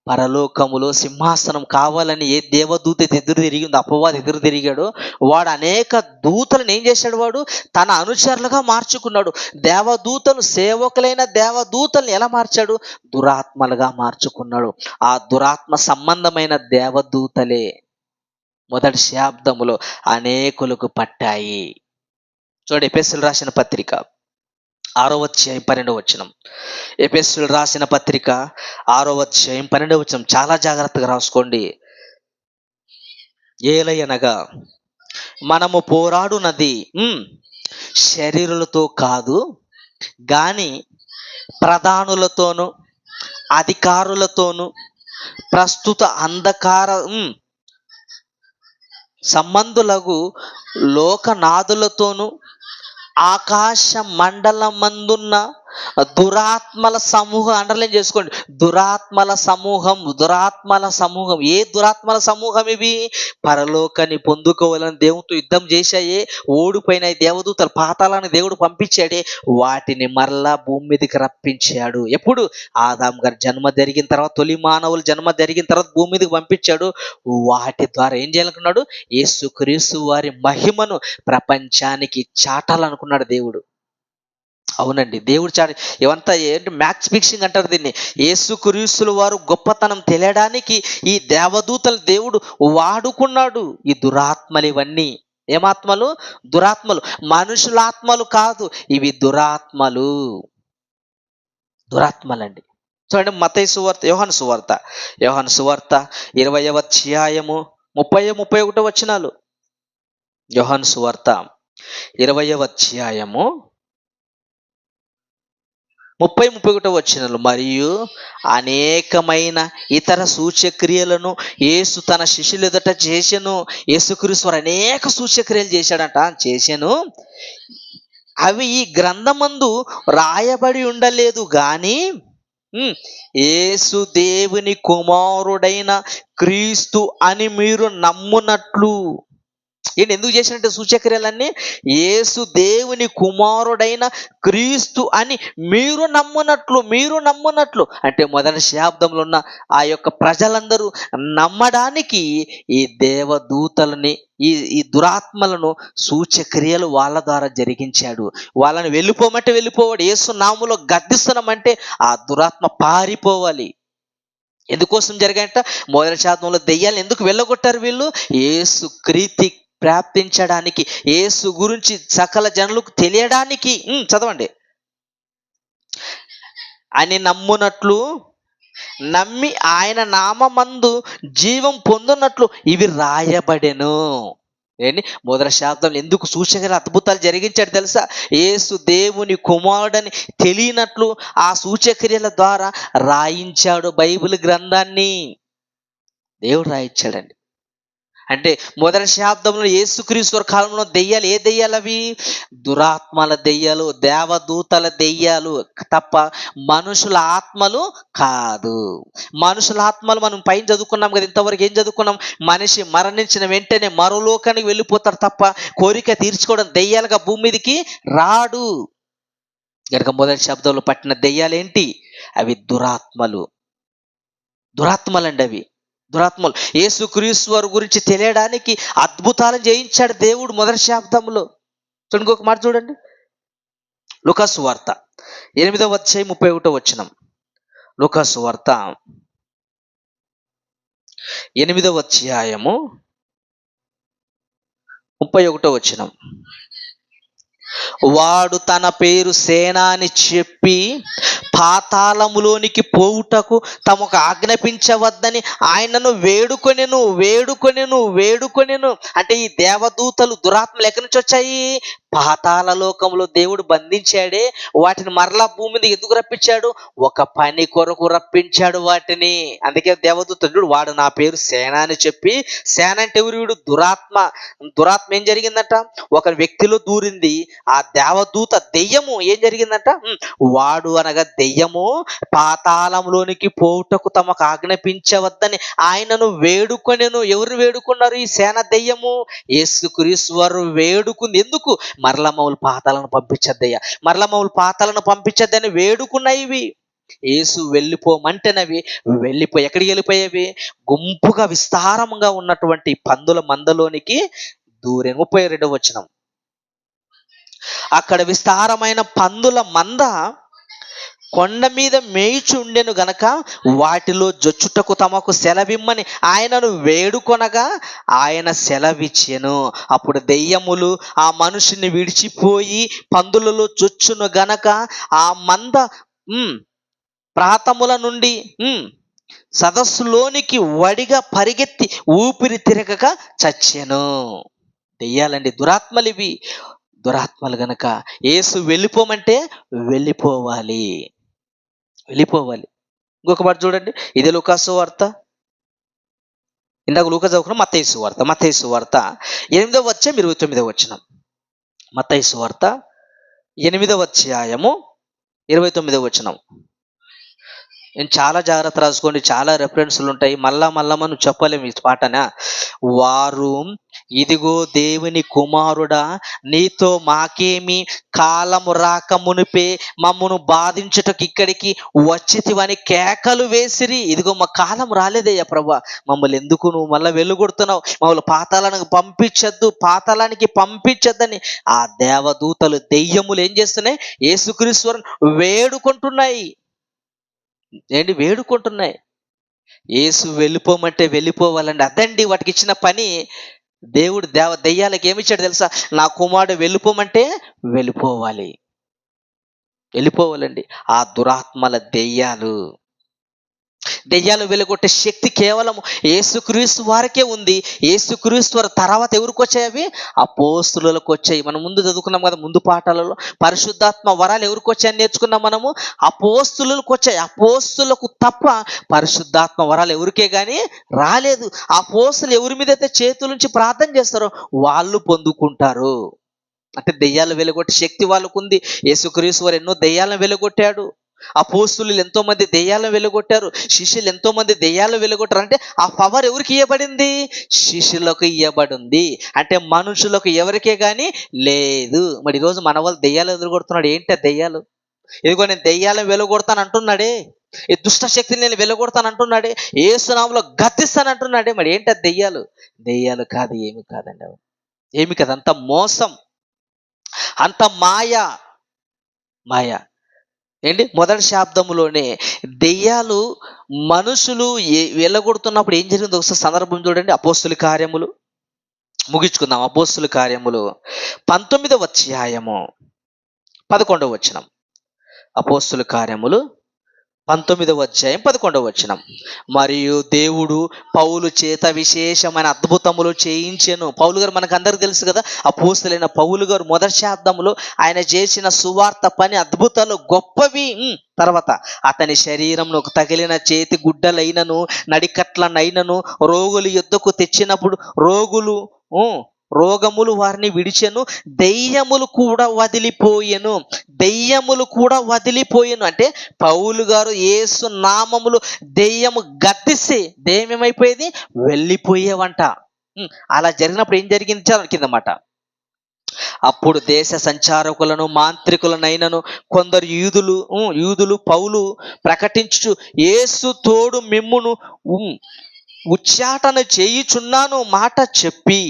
పరలోకములో సింహాసనం కావాలని ఏ దేవదూత ఎదురు తిరిగిందో, అపవాది ఎదురు తిరిగాడో, వాడు అనేక దూతలను ఏం చేశాడు? వాడు తన అనుచరులుగా మార్చుకున్నాడు. దేవదూతలు, సేవకులైన దేవదూతలను ఎలా మార్చాడు? దురాత్మలుగా మార్చుకున్నాడు. ఆ దురాత్మ సంబంధమైన దేవదూతలే మొదటి శాబ్దములో అనేకులకు పట్టాయి. చూడండి, ఎఫెసీయులు రాసిన పత్రిక 6వ అధ్యాయం 12వ వచనం. ఎఫెసీయులు రాసిన పత్రిక 6వ అధ్యాయం 12వ వచనం. చాలా జాగ్రత్తగా రాసుకోండి. ఏలయనగా మనము పోరాడునది శరీరులతో కాదు గాని ప్రధానులతోనూ అధికారులతోనూ ప్రస్తుత అంధకార సంబంధులకు లోకనాథులతోనూ ఆకాశ మండలమందున్న దురాత్మల సమూహం. అండర్లైన్ చేసుకోండి. దురాత్మల సమూహం. ఏ దురాత్మల సమూహం ఇవి? పరలోకాన్ని పొందుకోవాలని దేవునితో యుద్ధం చేశాయే, ఓడిపోయిన దేవదూతలు పాతాళాన్ని దేవుడు పంపించాడే, వాటిని మరలా భూమి మీదకి రప్పించాడు. ఎప్పుడు? ఆదాం గారి జన్మ జరిగిన తర్వాత, తొలి మానవులు జన్మ జరిగిన తర్వాత భూమి మీదకి పంపించాడు. వాటి ద్వారా ఏం చేయాలనుకున్నాడు? యేసుక్రీస్తు వారి మహిమను ప్రపంచానికి చాటాలనుకున్నాడు దేవుడు. అవునండి, దేవుడు ఇవంతా ఏంటి? మ్యాచ్ ఫిక్సింగ్ అంటారు దీన్ని. యేసుక్రీస్తుల వారు గొప్పతనం తెలియడానికి ఈ దేవదూతలు దేవుడు వాడుకున్నాడు. ఈ దురాత్మలు ఇవన్నీ ఏమాత్మలు? దురాత్మలు. మనుషుల ఆత్మలు కాదు, ఇవి దురాత్మలండి. చూడండి, మత్తయి సువార్త, యోహాను సువార్త 20వ అధ్యాయము 30-31 వచనాలు. యోహాను సువార్త 20వ అధ్యాయము 30-31 వచనాలు. మరియు అనేకమైన ఇతర సూచక్రియలను యేసు తన శిష్యుల ఎదుట చేసెను. యేసుక్రీస్తు అనేక సూచక్రియలు చేశాను. అవి ఈ గ్రంథమందు రాయబడి ఉండలేదు గాని యేసు దేవుని కుమారుడైన క్రీస్తు అని మీరు నమ్మునట్లు. ఎందుకు చేసినట్టు సూచక్రియలన్నీ? యేసు దేవుని కుమారుడైన క్రీస్తు అని మీరు నమ్మునట్లు. అంటే మొదటి శాబ్దంలో ఉన్న ఆ యొక్క ప్రజలందరూ నమ్మడానికి ఈ దేవదూతలని, ఈ దురాత్మలను సూచక్రియలు వాళ్ళ ద్వారా జరిగించాడు. వాళ్ళని వెళ్ళిపోమంటే వెళ్ళిపోవాడు. యేసు నామములో గద్దిస్తున్నామంటే ఆ దురాత్మ పారిపోవాలి. ఎందుకోసం జరిగాయంట? మొదటి శాతంలో దెయ్యాలు ఎందుకు వెళ్ళగొట్టారు వీళ్ళు? యేసు క్రీస్తు ప్రాప్తించడానికి, యేసు గురించి సకల జనులకు తెలియడానికి. చదవండి. అని నమ్మునట్లు, నమ్మి ఆయన నామమందు జీవం పొందునట్లు ఇవి రాయబడెను. ఏంటి? మొదటి శాబ్దంలో ఎందుకు సూచక్రియలు, అద్భుతాలు జరిగించాడు తెలుసా? యేసు దేవుని కుమారుడని తెలియనట్లు ఆ సూచక్రియల ద్వారా రాయించాడు బైబిల్ గ్రంథాన్ని. దేవుడు రాయించాడండి. అంటే మొదటి శతాబ్దంలో యేసుక్రీస్తు కాలంలో దెయ్యాలు, ఏ దెయ్యాలు అవి? దురాత్మల దెయ్యాలు, దేవదూతల దెయ్యాలు తప్ప మనుషుల ఆత్మలు కాదు. మనుషుల ఆత్మలు మనం పైన చదువుకున్నాం కదా, ఇంతవరకు ఏం చదువుకున్నాం? మనిషి మరణించిన వెంటనే మరో లోకానికి వెళ్ళిపోతాడు తప్ప కోరిక తీర్చుకోవడం దెయ్యాలుగా భూమి మీదకి రాడు. గనక మొదటి శబ్దంలో పట్టిన దెయ్యాలేంటి? అవి దురాత్మలు. దురాత్మలండి అవి, దురాత్మలు. యేసుక్రీస్తు వారి గురించి తెలియడానికి అద్భుతాలు చేయించాడు దేవుడు మొదటి శతాబ్దంలో. చూడండి, ఇంకొక మాట చూడండి, లూకాసు వార్త 8వ అధ్యాయం 31వ వచనం. లూకాసు వార్త 8వ అధ్యాయము 31వ వచనం. వాడు తన పేరు సేన అని చెప్పి పాతాళములోనికి పోవుటకు తమకు ఆజ్ఞాపించవద్దని ఆయనను వేడుకొనెను. అంటే ఈ దేవదూతలు, దురాత్మలు ఎక్కడి నుంచి వచ్చాయి? పాతాళ లోకంలో దేవుడు బంధించాడే, వాటిని మరలా భూమి మీద ఎందుకు రప్పించాడు? ఒక పని కొరకు రప్పించాడు వాటిని. అందుకే దేవదూతలు, వాడు నా పేరు సేన అని చెప్పి, సేన అంటే ఎవరు? వీడు దురాత్మ. దురాత్మ ఏం జరిగిందట? ఒక వ్యక్తిలో దూరింది. ఆ దేవదూత దెయ్యము ఏం జరిగిందంట? వాడు అనగా దెయ్యము పాతాళంలోనికి పోవుటకు తమకు ఆజ్ఞాపించవద్దని ఆయనను వేడుకొనెను. ఎవరు వేడుకున్నారు? ఈ సేన దెయ్యము యేసుక్రీస్తు వారు వేడుకుంది. ఎందుకు? మరల మమ్మల్ని పాతాలను పంపించద్దయ్యా, మరల మమ్మల్ని పాతాలను పంపించద్దని వేడుకున్నాయి ఇవి. యేసు వెళ్ళిపోమంటేనవి వెళ్ళిపోయి, ఎక్కడికి వెళ్ళిపోయేవి? గుంపుగా విస్తారంగా ఉన్నటువంటి పందుల మందలోనికి దూరే. 32వ వచనం. అక్కడ విస్తారమైన పందుల మంద కొండ మీద మేయిచుండెను గనక వాటిలో జొచ్చుటకు తమకు సెలవిమ్మని ఆయనను వేడుకొనగా ఆయన సెలవిచ్చెను. అప్పుడు దెయ్యములు ఆ మనుషుని విడిచిపోయి పందులలో జొచ్చును గనక ఆ మంద ప్రాతముల నుండి సదస్సులోనికి వడిగా పరిగెత్తి ఊపిరి తిరగక చచ్చెను. దెయ్యాలండి, దురాత్మలు ఇవి. దురాత్మలు గనక యేసు వెళ్ళిపోమంటే వెళ్ళిపోవాలి. ఇంకొక మాట చూడండి, ఇదే లూకాసు వార్త. ఇందాక లూకా చదువుకున్న మత్తయి సువార్త 8వ అధ్యాయం 29వ వచనం. మత్తయి సువార్త 8వ అధ్యాయము 29వ వచనం. నేను చాలా జాగ్రత్త రాసుకోండి, చాలా రెఫరెన్స్లు ఉంటాయి. మళ్ళా మనం చెప్పలేము ఈ పాటన. వారు, ఇదిగో దేవుని కుమారుడా, నీతో మాకేమి, కాలము రాక మునిపే మమ్మను బాధించుటకు ఇక్కడికి వచ్చితివని కేకలు వేసిరి. ఇదిగో మా కాలం రాలేదయ్యా ప్రభా, మమ్మల్ని ఎందుకు నువ్వు మళ్ళీ వెలుగొడుతున్నావు? మమ్మల్ని పాతాళానికి పంపించద్దని ఆ దేవదూతలు, దెయ్యములు ఏం చేస్తున్నాయి? యేసుక్రీస్తుని వేడుకుంటున్నాయి. వేడుకుంటున్నాయి. యేసు వెళ్ళిపోమంటే వెళ్ళిపోవాలండి. అదండి వాటికి ఇచ్చిన పని. దేవుడు దెయ్యాలకు ఏమిచ్చాడు తెలుసా? నా కుమారుడు వెళ్ళిపోమంటే వెళ్ళిపోవాలండి. ఆ దురాత్మల దెయ్యాలు వెలుగొట్టే శక్తి కేవలం యేసుక్రీస్తు వారికే ఉంది. యేసుక్రీస్తు వారి తర్వాత ఎవరికి వచ్చాయి? అవి అపోస్తులకు వచ్చాయి. మనం ముందు చదువుకున్నాం కదా, ముందు పాఠాలలో పరిశుద్ధాత్మ వరాలు ఎవరికి వచ్చాయని నేర్చుకున్నాం మనము. అపోస్తులకు వచ్చాయి. అపోస్తులకు తప్ప పరిశుద్ధాత్మ వరాలు ఎవరికే కానీ రాలేదు. అపోస్తులు ఎవరి మీద అయితే చేతుల నుంచి ప్రార్థన చేస్తారో వాళ్ళు పొందుకుంటారు. అంటే దెయ్యాలు వెలుగొట్టే శక్తి వాళ్ళకు ఉంది. యేసుక్రీస్తు వారు ఎన్నో దెయ్యాలను వెలుగొట్టాడు. అపోస్తులు ఎంతో మంది దెయ్యాలను వెలుగొట్టారు. శిష్యులు ఎంతో మంది దెయ్యాలను వెలుగొట్టారు. అంటే ఆ పవర్ ఎవరికి ఇవ్వబడింది? శిష్యులకు ఇవ్వబడింది. అంటే మనుషులకు ఎవరికే కానీ లేదు. మరి ఈరోజు మన వాళ్ళు దెయ్యాలు ఎదురుగొడుతున్నాడు. ఏంటి ఆ దెయ్యాలు? ఇదిగో నేను దెయ్యాలను వెలుగొడతాను అంటున్నాడే, ఈ దుష్ట శక్తిని నేను వెలుగొడతాను అంటున్నాడే, యేసు నామములో గద్దిస్తాను అంటున్నాడే. మరి ఏంటి ఆ దెయ్యాలు కాదు, ఏమి కాదండి. ఏమి కాదు, అంత మోసం, అంత మాయ. ఏంటి? మొదటి శతాబ్దంలోనే దెయ్యాలు మనుషులు వెళ్ళగొడుతున్నప్పుడు ఏం జరిగిందో ఒకసారి సందర్భం చూడండి. అపోస్తుల కార్యములు ముగించుకుందాం. అపోస్తుల కార్యములు 19వ అధ్యాయము 11వ వచనం. అపోస్తుల కార్యములు 19వ అధ్యాయం 11వ వచనం. మరియు దేవుడు పౌలు చేత విశేషమైన అద్భుతములు చేయించెను. పౌలు గారు మనకు అందరికి తెలుసు కదా, అపోస్తలుడైన పౌలు గారు మొదటి శతాబ్దంలో ఆయన చేసిన సువార్త పని అద్భుతాలు గొప్పవి. తర్వాత అతని శరీరంలో తగిలిన చేతి గుడ్డలైనను నడికట్లనైనను రోగులు యుద్ధకు తెచ్చినప్పుడు రోగములు వారిని విడిచెను, దెయ్యములు కూడా వదిలిపోయెను. అంటే పౌలు గారు యేసు నామములు దెయ్యము గద్దిస్తే దెయ్యం ఏమైపోయేది, వెళ్ళిపోయేవంట. అలా జరిగినప్పుడు ఏం జరిగింది కిందమాట. అప్పుడు దేశ సంచారకులను మాంత్రికులనైనను కొందరు యూదులు పౌలు ప్రకటించుచు యేసు తోడు మిమ్మును ఉచ్చాటన చేయుచున్నాను మాట చెప్పి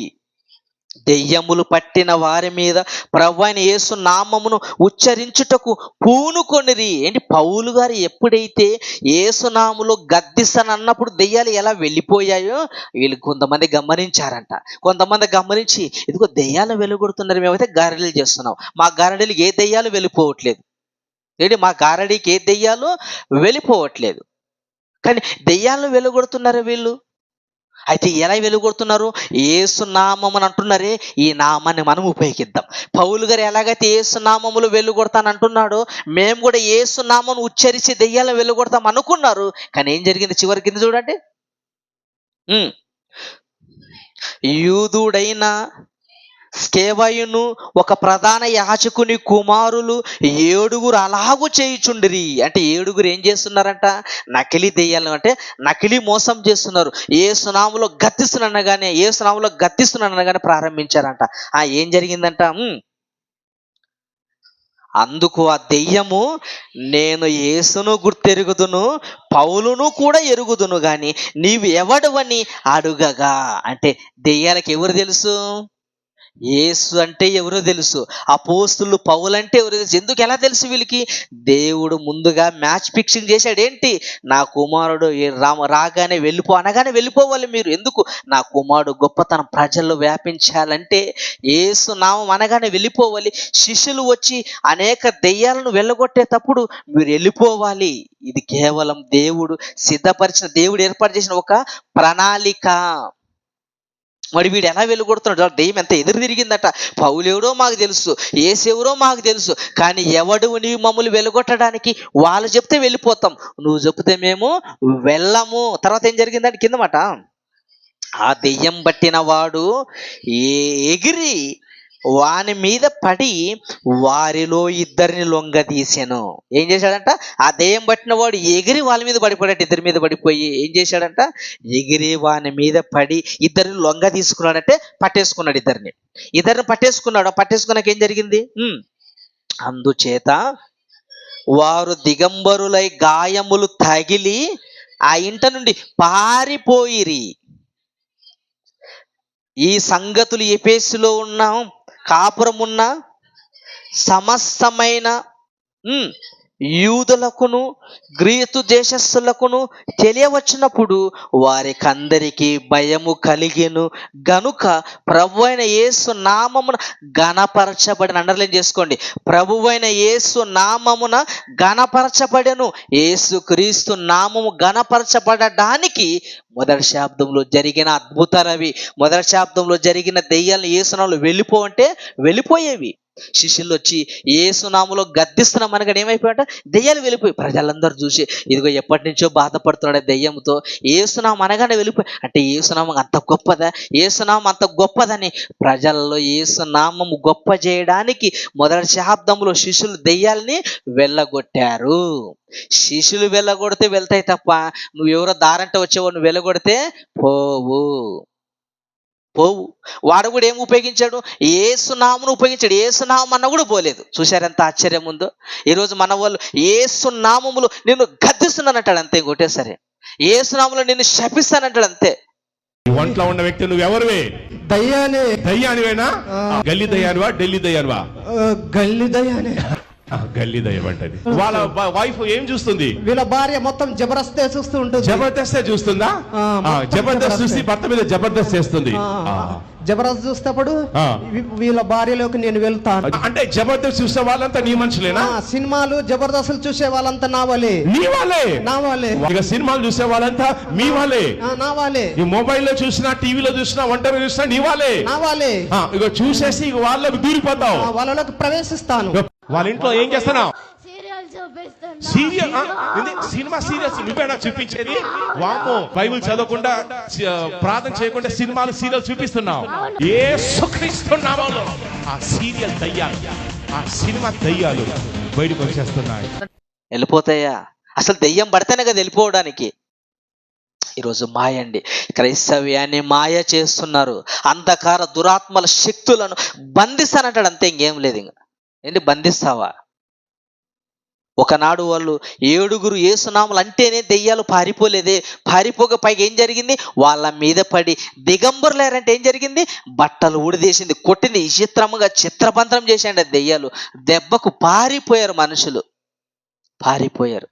దెయ్యములు పట్టిన వారి మీద ప్రభువైన యేసు నామమును ఉచ్చరించుటకు పూనుకొనిరి. ఏంటి, పౌలు గారు ఎప్పుడైతే యేసు నామములో గద్దిస్తానన్నప్పుడు దెయ్యాలు ఎలా వెళ్ళిపోయాయో వీళ్ళు కొంతమంది గమనించారంట. కొంతమంది గమనించి ఇదిగో దెయ్యాలు వెలుగొడుతున్నారు, మేమైతే గారడీలు చేస్తున్నాం, మా గారడీలు ఏ దెయ్యాలు వెళ్ళిపోవట్లేదు. ఏంటి, మా గారడీకి ఏ దెయ్యాలు వెళ్ళిపోవట్లేదు, కానీ దెయ్యాలను వెలుగొడుతున్నారు వీళ్ళు. అయితే ఎలా వెలుగొడుతున్నారు, యేసు నామమును అంటున్నారే, ఈ నామాన్ని మనం ఉపయోగిద్దాం. పౌలు గారు ఎలాగైతే యేసు నామములు వెలుగొడతాను అంటున్నాడో మేము కూడా యేసు నామమును ఉచ్చరించి దెయ్యాలను వెలుగొడతాం అనుకున్నారు. కానీ ఏం జరిగింది చివరి కింద చూడండి. యూదుడైన స్కేవయును ఒక ప్రధాన యాజకుని కుమారులు 7 అలాగూ చేయుచుండిరి. అంటే 7 ఏం చేస్తున్నారంట, నకిలీ దెయ్యాలు, అంటే నకిలీ మోసం చేస్తున్నారు. యేసు నామములో గద్దిస్తున్నానగానే ప్రారంభించారంట. ఏం జరిగిందంట, అందుకు ఆ దెయ్యము నేను యేసును గుర్తెరుగుదును పౌలును కూడా ఎరుగుదును గాని నీవు ఎవడవని అడుగగా. అంటే దెయ్యాలకు ఎవరు తెలుసు, యేసు అంటే ఎవరో తెలుసు, అపోస్తులు పౌలు అంటే ఎవరో తెలుసు. ఎందుకు ఎలా తెలుసు వీళ్ళకి, దేవుడు ముందుగా మ్యాచ్ ఫిక్సింగ్ చేశాడు. ఏంటి, నా కుమారుడు రాగానే అనగానే వెళ్ళిపోవాలి మీరు. ఎందుకు, నా కుమారుడు గొప్పతనం ప్రజల్లో వ్యాపించాలంటే యేసు నామం అనగానే వెళ్ళిపోవాలి. శిష్యులు వచ్చి అనేక దెయ్యాలను వెళ్ళగొట్టేటప్పుడు మీరు వెళ్ళిపోవాలి. ఇది కేవలం దేవుడు సిద్ధపరిచిన, దేవుడు ఏర్పాటు చేసిన ఒక ప్రణాళిక. మరి వీడు ఎలా వెళ్ళగొడుతున్నాడు, దెయ్యం ఎంత ఎదురు తిరిగిందట. పౌలు ఎవరో మాకు తెలుసు, యేసు ఎవరో మాకు తెలుసు, కానీ ఎవడు నీవు మమ్మల్ని వెళ్ళగొట్టడానికి, వాళ్ళు చెప్తే వెళ్ళిపోతాం, నువ్వు చెప్తే మేము వెళ్ళము. తర్వాత ఏం జరిగిందంటే కిందమాట, ఆ దెయ్యం పట్టిన వాడు ఎగిరి వాని మీద పడి వారిలో 2 లొంగదీసెను. ఏం చేశాడంట, ఆ దెయ్యం పట్టిన వాడు ఎగిరి వాళ్ళ మీద పడిపోయాడు. 2 మీద పడిపోయి ఏం చేశాడంట, ఎగిరి వాని మీద పడి 2 లొంగ తీసుకున్నాడంటే పట్టేసుకున్నాడు. 2 పట్టేసుకున్నాక ఏం జరిగింది, అందుచేత వారు దిగంబరులై గాయములు తగిలి ఆ ఇంట నుండి పారిపోయిరి. ఈ సంగతులు ఎఫెసులో ఉన్న కాపురమున్న సమస్తమైన యూదులకును గ్రీసు దేశస్థులకును తెలియవచ్చినప్పుడు వారికందరికీ భయము కలిగెను గనుక ప్రభువైన యేసు నామమున ఘనపరచబడిన, అండర్లైన్ చేసుకోండి, ప్రభువైన యేసు నామమున ఘనపరచబడెను. యేసు క్రీస్తు నామము ఘనపరచబడడానికి మొదటి శతాబ్దంలో జరిగిన అద్భుతాలవి. మొదటి శతాబ్దంలో జరిగిన దెయ్యాలను యేసు నామములో వెళ్ళిపోయేవి. శిష్యులు వచ్చి యేసునామములో గద్దిస్తున్నాం అనగానే ఏమైపోయాట, దెయ్యాలు వెళ్ళిపోయి ప్రజలందరూ చూసి ఇదిగో ఎప్పటి నుంచో బాధపడుతున్నాడు దెయ్యంతో, యేసునామం అనగానే వెళ్ళిపోయి. అంటే యేసునామం అంత గొప్పదా, యేసునామం అంత గొప్పదని ప్రజల్లో యేసునామము గొప్ప చేయడానికి మొదటి శతాబ్దంలో శిష్యులు దెయ్యాలని వెళ్ళగొట్టారు. శిష్యులు వెళ్ళగొడితే వెళ్తాయి తప్ప నువ్వు ఎవరో దారంటే వచ్చేవాడు నువ్వు వెళ్ళగొడితే పోవు. వాడు కూడా ఏం ఉపయోగించాడు, యేసునామమును ఉపయోగించాడు. యేసునామం అన్న కూడా పోలేదు. చూశారు ఎంత ఆశ్చర్యం ఉందో. ఈరోజు మన వాళ్ళు యేసునామములో నిన్ను గద్దిస్తున్నానంటాడు అంతే, కొట్టేసరే. యేసునామములో నిన్ను శపిస్తానంటాడు అంతే. ఒంట్లో ఉన్న వ్యక్తి నువ్వు ఎవరివే, దయ్యానివేనా, గల్లీ దయ్యానివా, ఢిల్లీ దయ్యానివా, గల్లీ దయ్యానే, గల్లీ దయ్యం అంటది. వాళ్ళ వైఫ్ ఏం చూస్తుంది, వీళ్ళ భార్య మొత్తం జబర్దస్తే చూస్తూ ఉంటుంది. జబర్దస్తే చూస్తుందా, జబర్దస్త్ చూసి భర్త మీద జబర్దస్త్ చేస్తుంది. జబర్దస్త్ చూసేటప్పుడు ఆ. వీళ్ళ భార్యలోకి నేను వెళ్తాను. అంటే జబర్దస్త్ చూసే వాళ్ళంతా నీ మనుషులేనా? సినిమాలు జబర్దస్తులు చూసే వాళ్ళంతా నా వాళ్ళే. నీ వాళ్ళే. నా వాళ్ళే. ఇక సినిమాలు చూసే వాళ్ళంతా మీ వాళ్ళే. నా వాళ్ళే. ఈ మొబైల్లో చూసినా, టీవీలో చూసినా, వంటలో చూసినా నీ వాళ్ళే. నా వాళ్ళే. ఇక చూసేసి ఇక వాళ్ళకి దూరిపోతావు. వాళ్ళలోకి ప్రవేశిస్తాను. వాళ్ళ ఇంట్లో ఏం చేస్తున్నావు? సీరియల్ సినిమా సీరియల్స్ నువ్వేనా చూపించేది? వామ్మో, బైబిల్ చదవకుండా ప్రార్థన చేయకుండా సినిమాలు సీరియల్ చూపిస్తున్నావు. యేసుక్రీస్తు నామములో ఆ సీరియల్ దయ్యాలు, ఆ సినిమా దయ్యాలు బయటకు వచ్చేస్తున్నాయి. వెళ్ళిపోతాయా? అసలు దెయ్యం పడితేనే కదా వెళ్ళిపోవడానికి. ఈరోజు మాయ అండి, క్రైస్తవ్యాన్ని మాయ చేస్తున్నారు. అంధకార దురాత్మల శక్తులను బంధిస్తానంటాడు, అంతే, ఇంకేం లేదు. ఇంకా ఏంటి బంధిస్తావా? ఒకనాడు వాళ్ళు 7 యేసునామలు అంటేనే దెయ్యాలు పారిపోలేదే. పారిపోక పైకి ఏం జరిగింది? వాళ్ళ మీద పడి దిగంబరులేరంటే ఏం జరిగింది? బట్టలు ఊడిదేసింది, కొట్టింది, విచిత్రముగా చిత్రబంధనం చేశాడు దెయ్యాలు. దెబ్బకు పారిపోయారు మనుషులు, పారిపోయారు.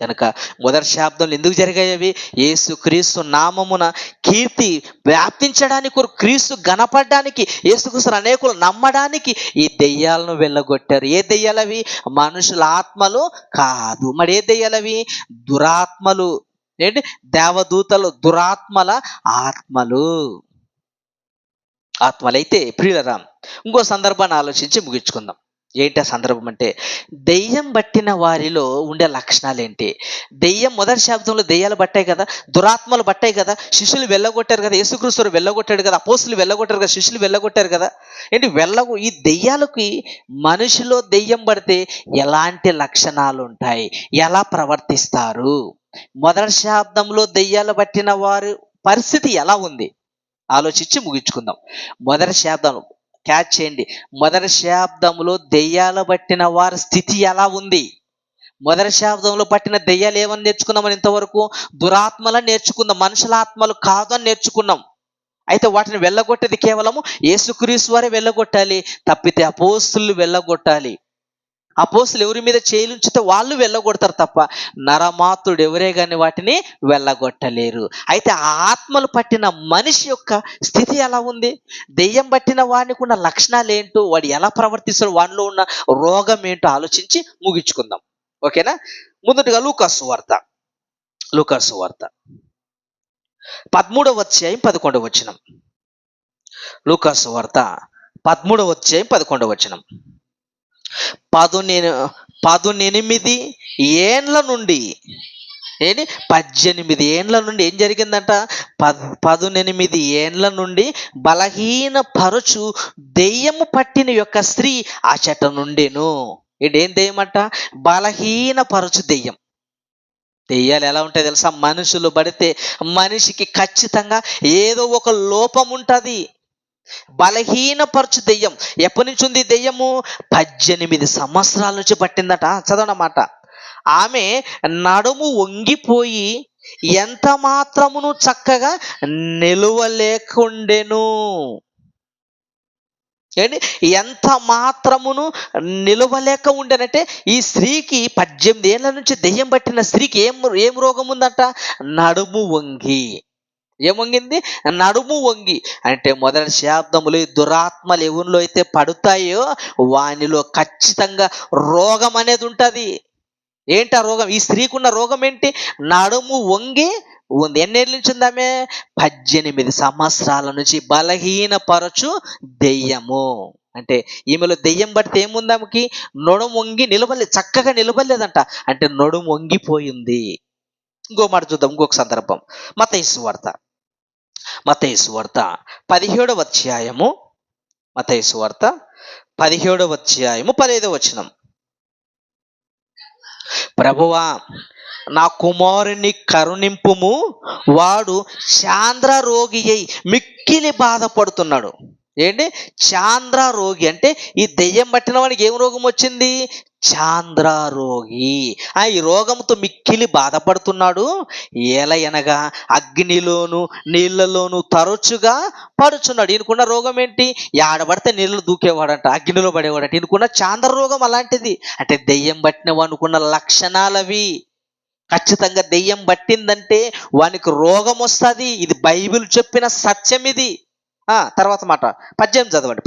కనుక మొదటి శాబ్దంలో ఎందుకు జరిగాయి? యేసుక్రీస్తు నామమున కీర్తి వ్యాప్తించడానికి, క్రీస్తు గణపడడానికి, యేసుక్రీస్తు అనేకులు నమ్మడానికి ఈ దెయ్యాలను వెళ్ళగొట్టారు. ఏ దెయ్యాలవి? మనుషుల ఆత్మలు కాదు. మరి ఏ దెయ్యాలవి? దురాత్మలు. ఏంటి? దేవదూతలు, దురాత్మల ఆత్మలు. ఆత్మలైతే ప్రియులరా, ఇంకో సందర్భాన్ని ఆలోచించి ముగించుకుందాం. ఏంటి ఆ సందర్భం అంటే, దెయ్యం పట్టిన వారిలో ఉండే లక్షణాలు ఏంటి? దెయ్యం మొదటి శాబ్దంలో దెయ్యాలు పట్టాయి కదా, దురాత్మలు పట్టాయి కదా, శిష్యులు వెళ్ళగొట్టారు కదా, యేసుక్రీస్తు వెళ్ళగొట్టాడు కదా, అపోస్తులు వెళ్ళగొట్టారు కదా, శిష్యులు వెళ్ళగొట్టారు కదా. ఏంటి ఈ దెయ్యాలకి మనిషిలో దెయ్యం పడితే ఎలాంటి లక్షణాలు ఉంటాయి, ఎలా ప్రవర్తిస్తారు? మొదటి శాబ్దంలో దెయ్యాలు పట్టిన వారి పరిస్థితి ఎలా ఉంది ఆలోచించి ముగించుకుందాం. మొదటి శాబ్దం క్యాచ్ చేయండి. మొదటి శాబ్దంలో దెయ్యాలు పట్టిన వారి స్థితి ఎలా ఉంది? మొదటి శాబ్దంలో పట్టిన దెయ్యాలు ఏమని నేర్చుకున్నామని ఇంతవరకు? దురాత్మలని నేర్చుకుందాం, మనుషుల ఆత్మలు కాదని నేర్చుకున్నాం. అయితే వాటిని వెళ్ళగొట్టేది కేవలము యేసుక్రీస్తు వారే వెళ్ళగొట్టాలి, తప్పితే అపోస్తులు వెళ్ళగొట్టాలి. అపోస్తులు ఎవరి మీద చేయిలుంచితే వాళ్ళు వెళ్ళగొడతారు తప్ప నరమాతుడు ఎవరే కానీ వాటిని వెళ్ళగొట్టలేరు. అయితే ఆ ఆత్మలు పట్టిన మనిషి యొక్క స్థితి ఎలా ఉంది? దెయ్యం పట్టిన వాడికి ఉన్న లక్షణాలు ఏంటో, వాడు ఎలా ప్రవర్తిస్తాడు, వాడిలో ఉన్న రోగం ఏంటో ఆలోచించి ముగించుకుందాం. ఓకేనా? ముందుగా లూకాసు వార్త 13వ అధ్యాయం 11వ వచనం. లూకాసు వార్త 13వ అధ్యాయం 11వ వచనం. 18 ఏండ్ల నుండి 18 ఏండ్ల నుండి ఏం జరిగిందంట? 18 ఏండ్ల నుండి బలహీన పరచు దెయ్యము పట్టిన యొక్క స్త్రీ ఆ చెట్ట నుండేను. ఏం దెయ్యమంట? బలహీన పరచు దెయ్యం. దెయ్యాలు ఎలా ఉంటాయి తెలుసా? మనుషులు పడితే మనిషికి ఖచ్చితంగా ఏదో ఒక లోపం ఉంటుంది. బలహీనపరచు దెయ్యం ఎప్పటి నుంచి ఉంది? దెయ్యము 18 సంవత్సరాల నుంచి పట్టిందట. చదవనమాట. ఆమె నడుము వంగిపోయి ఎంత మాత్రమును చక్కగా నిలువలేకుండెను. ఏంటి? ఎంత మాత్రమును నిలవలేక ఉండేనంటే ఈ స్త్రీకి 18 ఏళ్ళ నుంచి దెయ్యం పట్టిన స్త్రీకి ఏం రోగం ఉందట? నడుము వంగి. ఏం వంగింది? నడుము వంగి. అంటే మొదటి శాబ్దములు దురాత్మలు ఎవరిలో అయితే పడుతాయో వానిలో ఖచ్చితంగా రోగం అనేది ఉంటుంది. ఏంటి ఆ రోగం? ఈ స్త్రీకి ఉన్న రోగం ఏంటి? నడుము వంగి ఉంది. ఎన్నేళ్ళ నుంచి ఉందామే? 18 సంవత్సరాల నుంచి బలహీనపరచు దెయ్యము. అంటే ఈమెలో దెయ్యం పడితే ఏముంది? ఆమెకి నడుము వంగి చక్కగా నిలబడలేదంట. అంటే నడుము వంగిపోయింది. ఇంకో మాట చూద్దాం, ఇంకొక సందర్భం. మత్తయి సువార్త 17వ అధ్యాయము. మత్తయి సువార్త 17వ అధ్యాయము 15వ వచనం. ప్రభువా, నా కుమారుని కరుణింపుము, వాడు చాంద్ర రోగి అయి మిక్కిలి బాధపడుతున్నాడు. ఏంటి? చాంద్ర రోగి అంటే ఈ దెయ్యం పట్టిన వాడికి ఏం రోగం వచ్చింది? చాంద్ర రోగి. ఈ రోగంతో మిక్కిలి బాధపడుతున్నాడు. ఏలయనగా అగ్నిలోను నీళ్లలోను తరచుగా పడుచున్నాడు. ఈయనకున్న రోగం ఏంటి? ఆడబడితే నీళ్ళు దూకేవాడంట, అగ్నిలో పడేవాడంట. ఈయనకున్న చాంద్ర రోగం అలాంటిది. అంటే దెయ్యం పట్టిన వానుకున్న లక్షణాలవి. ఖచ్చితంగా దెయ్యం పట్టిందంటే వానికి రోగం వస్తుంది. ఇది బైబిల్ చెప్పిన సత్యం. ఇది తర్వాత మాట 18 చదవండి.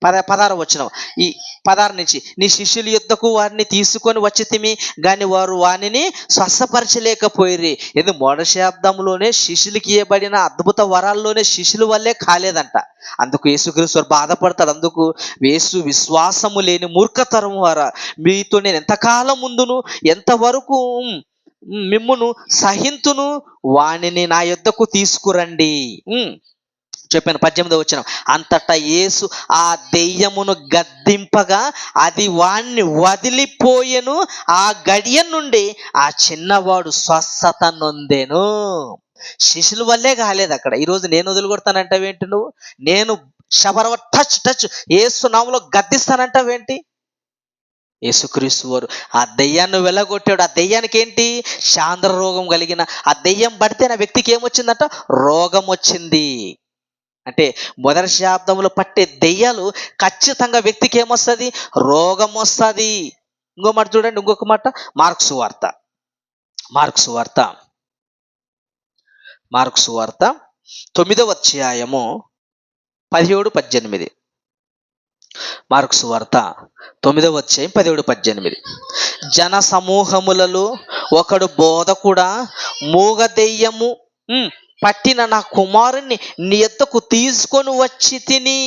16 వచనం. ఈ 16 నుంచి, నీ శిష్యుల యుద్ధకు వారిని తీసుకొని వచ్చితిమి గాని వారు వానిని స్వస్థపరచలేకపోయిరి. ఇది మొదటి శతాబ్దంలోనే శిష్యులకి ఇవ్వబడిన అద్భుత వరాల్లోనే శిష్యుల వల్లే కాలేదంట. అందుకు యేసుక్రీస్తు వారు బాధపడతాడు. అందుకు యేసు, విశ్వాసము లేని మూర్ఖతరం వారా, మీతో నేను ఎంతకాలం ముందును ఎంతవరకు మిమ్మును సహింతును, వానిని నా యొద్దకు తీసుకురండి చెప్పాను. 18 వచనం. అంతటా యేసు ఆ దెయ్యమును గద్దింపగా అది వాణ్ణి వదిలిపోయెను. ఆ గడియ నుండి ఆ చిన్నవాడు స్వస్థత నొందెను. శిష్యుల వల్లే కాలేదు అక్కడ. ఈరోజు నేను వదిలికొడతానంటావేంటి నువ్వు? నేను శబరవ టచ్ యేసు నామములో గద్దిస్తానంటావేంటి? యేసుక్రీస్తు వారు ఆ దెయ్యాన్ని వెళ్ళగొట్టాడు. ఆ దెయ్యానికి ఏంటి? చాంద్ర రోగం కలిగిన ఆ దెయ్యం పడితే నా వ్యక్తికి ఏమొచ్చిందట? రోగం వచ్చింది. అంటే మొదటి శతాబ్దంలో పట్టే దెయ్యాలు ఖచ్చితంగా వ్యక్తికి ఏమొస్తుంది? రోగం వస్తుంది. ఇంకో మాట చూడండి, ఇంకొక మాట. మార్కు సువార్త 9వ అధ్యాయము 17-18. మార్కు సువార్త 9వ అధ్యాయం 17-18. జన సమూహములలో ఒకడు బోధకుడా, మూగ దెయ్యము పట్టిన నా కుమారుణ్ణి నీ యొద్దకు తీసుకొని వచ్చి తిని.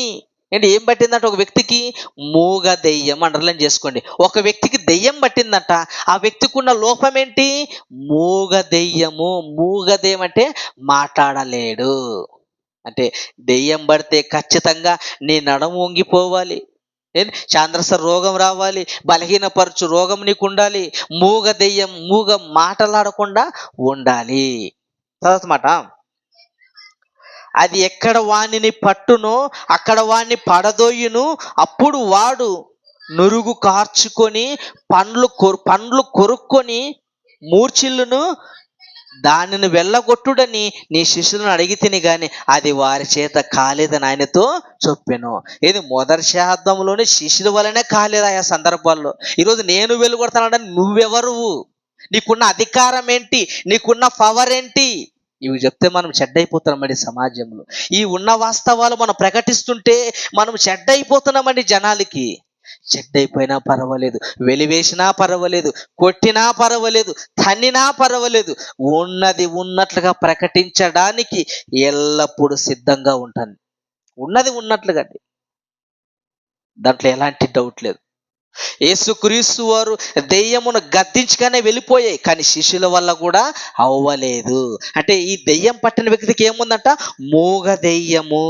ఏంటి ఏం పట్టిందంట? ఒక వ్యక్తికి మూగ దెయ్యం. అండర్లైన్ చేసుకోండి. ఒక వ్యక్తికి దెయ్యం పట్టిందంట. ఆ వ్యక్తికి ఉన్న లోపం ఏంటి? మూగ దెయ్యము. మూగ దెయ్యం అంటే మాట్లాడలేడు. అంటే దెయ్యం పడితే ఖచ్చితంగా నీ నడుము వంగిపోవాలి, చాంద్రస రోగం రావాలి, బలహీనపరచు రోగం నీకు ఉండాలి, మూగ దెయ్యం మూగ మాటలాడకుండా ఉండాలి. తర్వాత మాట, అది ఎక్కడ వానిని పట్టునో అక్కడ వాణ్ణి పడదోయును. అప్పుడు వాడు నురుగు కార్చుకొని పండ్లు కొరుక్కొని మూర్ఛిల్లును. దానిని వెళ్ళగొట్టుడని నీ శిష్యులను అడిగి తిని గాని అది వారి చేత కాలేదని ఆయనతో చెప్పాను. ఇది మొదటి శతాబ్దంలోనే శిష్యుల వలనే కాలేదు ఆయా సందర్భాల్లో. ఈరోజు నేను వెళ్ళగొడతానంటే నువ్వెవరు? నీకున్న అధికారం ఏంటి? నీకున్న పవర్ ఏంటి? ఇవి చెప్తే మనం చెడ్డైపోతున్నామండి సమాజంలో. ఈ ఉన్న వాస్తవాలు మనం ప్రకటిస్తుంటే మనం చెడ్డైపోతున్నామండి జనాలకి. చెడ్డైపోయినా పర్వాలేదు, వెలివేసినా పర్వాలేదు, కొట్టినా పర్వాలేదు, తన్నినా పర్వాలేదు, ఉన్నది ఉన్నట్లుగా ప్రకటించడానికి ఎల్లప్పుడూ సిద్ధంగా ఉంటాను. ఉన్నది ఉన్నట్లుగా, దాంట్లో ఎలాంటి డౌట్ లేదు. యేసుక్రీస్తు వారు దెయ్యమును గద్దించగానే వెళ్ళిపోయాయి, కానీ శిష్యుల వల్ల కూడా అవ్వలేదు. అంటే ఈ దెయ్యం పట్టిన వ్యక్తికి ఏముందంట? మూగ దెయ్యము.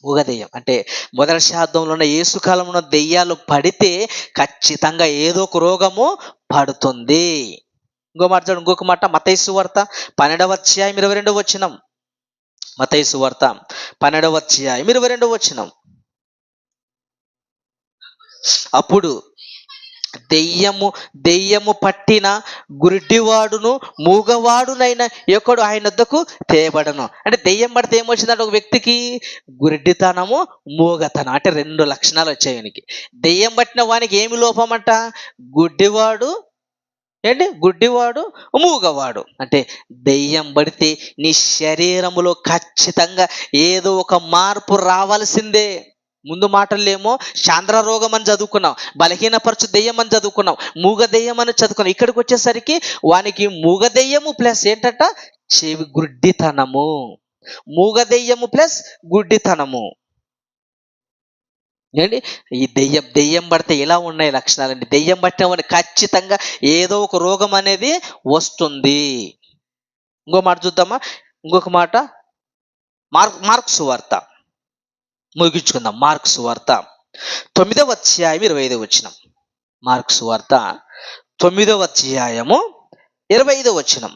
మూగ దెయ్యం అంటే మొదటి శతాబ్దంలో ఉన్న యేసు కాలంలో దెయ్యాలు పడితే ఖచ్చితంగా ఏదో ఒక రోగము పడుతుంది. ఇంకొక మాట మత్తయి సువార్త 12వ అధ్యాయం 22వ వచనం. మత్తయి సువార్త 12వ అధ్యాయం 22వ వచనం. అప్పుడు దెయ్యము పట్టిన గుడ్డివాడును మూగవాడునైన ఒకడు ఆయన వద్దకు తేబడను. అంటే దెయ్యం పడితే ఏమొచ్చిందంటే ఒక వ్యక్తికి గుడ్డితనము, మూగతనం. అంటే 2 లక్షణాలు వచ్చాయి ఆయనకి. దెయ్యం పట్టిన వానికి ఏమి లోపం అంట? గుడ్డివాడు, మూగవాడు. అంటే దెయ్యం పడితే నీ శరీరములో ఖచ్చితంగా ఏదో ఒక మార్పు రావాల్సిందే. ముందు మాటలేమో చాంద్ర రోగం అని చదువుకున్నాం, బలహీనపరచు దెయ్యం అని చదువుకున్నాం, మూగ దెయ్యం అని చదువుకున్నాం. ఇక్కడికి వచ్చేసరికి వానికి మూగ దెయ్యము ప్లస్ ఏంటంట? చెవి గుడ్డితనము. మూగ దెయ్యము ప్లస్ గుడ్డితనము. ఏంటి ఈ దెయ్యం పడితే ఎలా ఉన్నాయి లక్షణాలండి? దెయ్యం పట్టిన వాడిని ఖచ్చితంగా ఏదో ఒక రోగం అనేది వస్తుంది. ఇంకో మాట చూద్దామా? ఇంకొక మాట మార్కు సువార్త ముగించుకుందాం. మార్కు సువార్త 9వ అధ్యాయం 25వ వచనం. మార్కు సువార్త 9వ అధ్యాయము 25వ వచనం.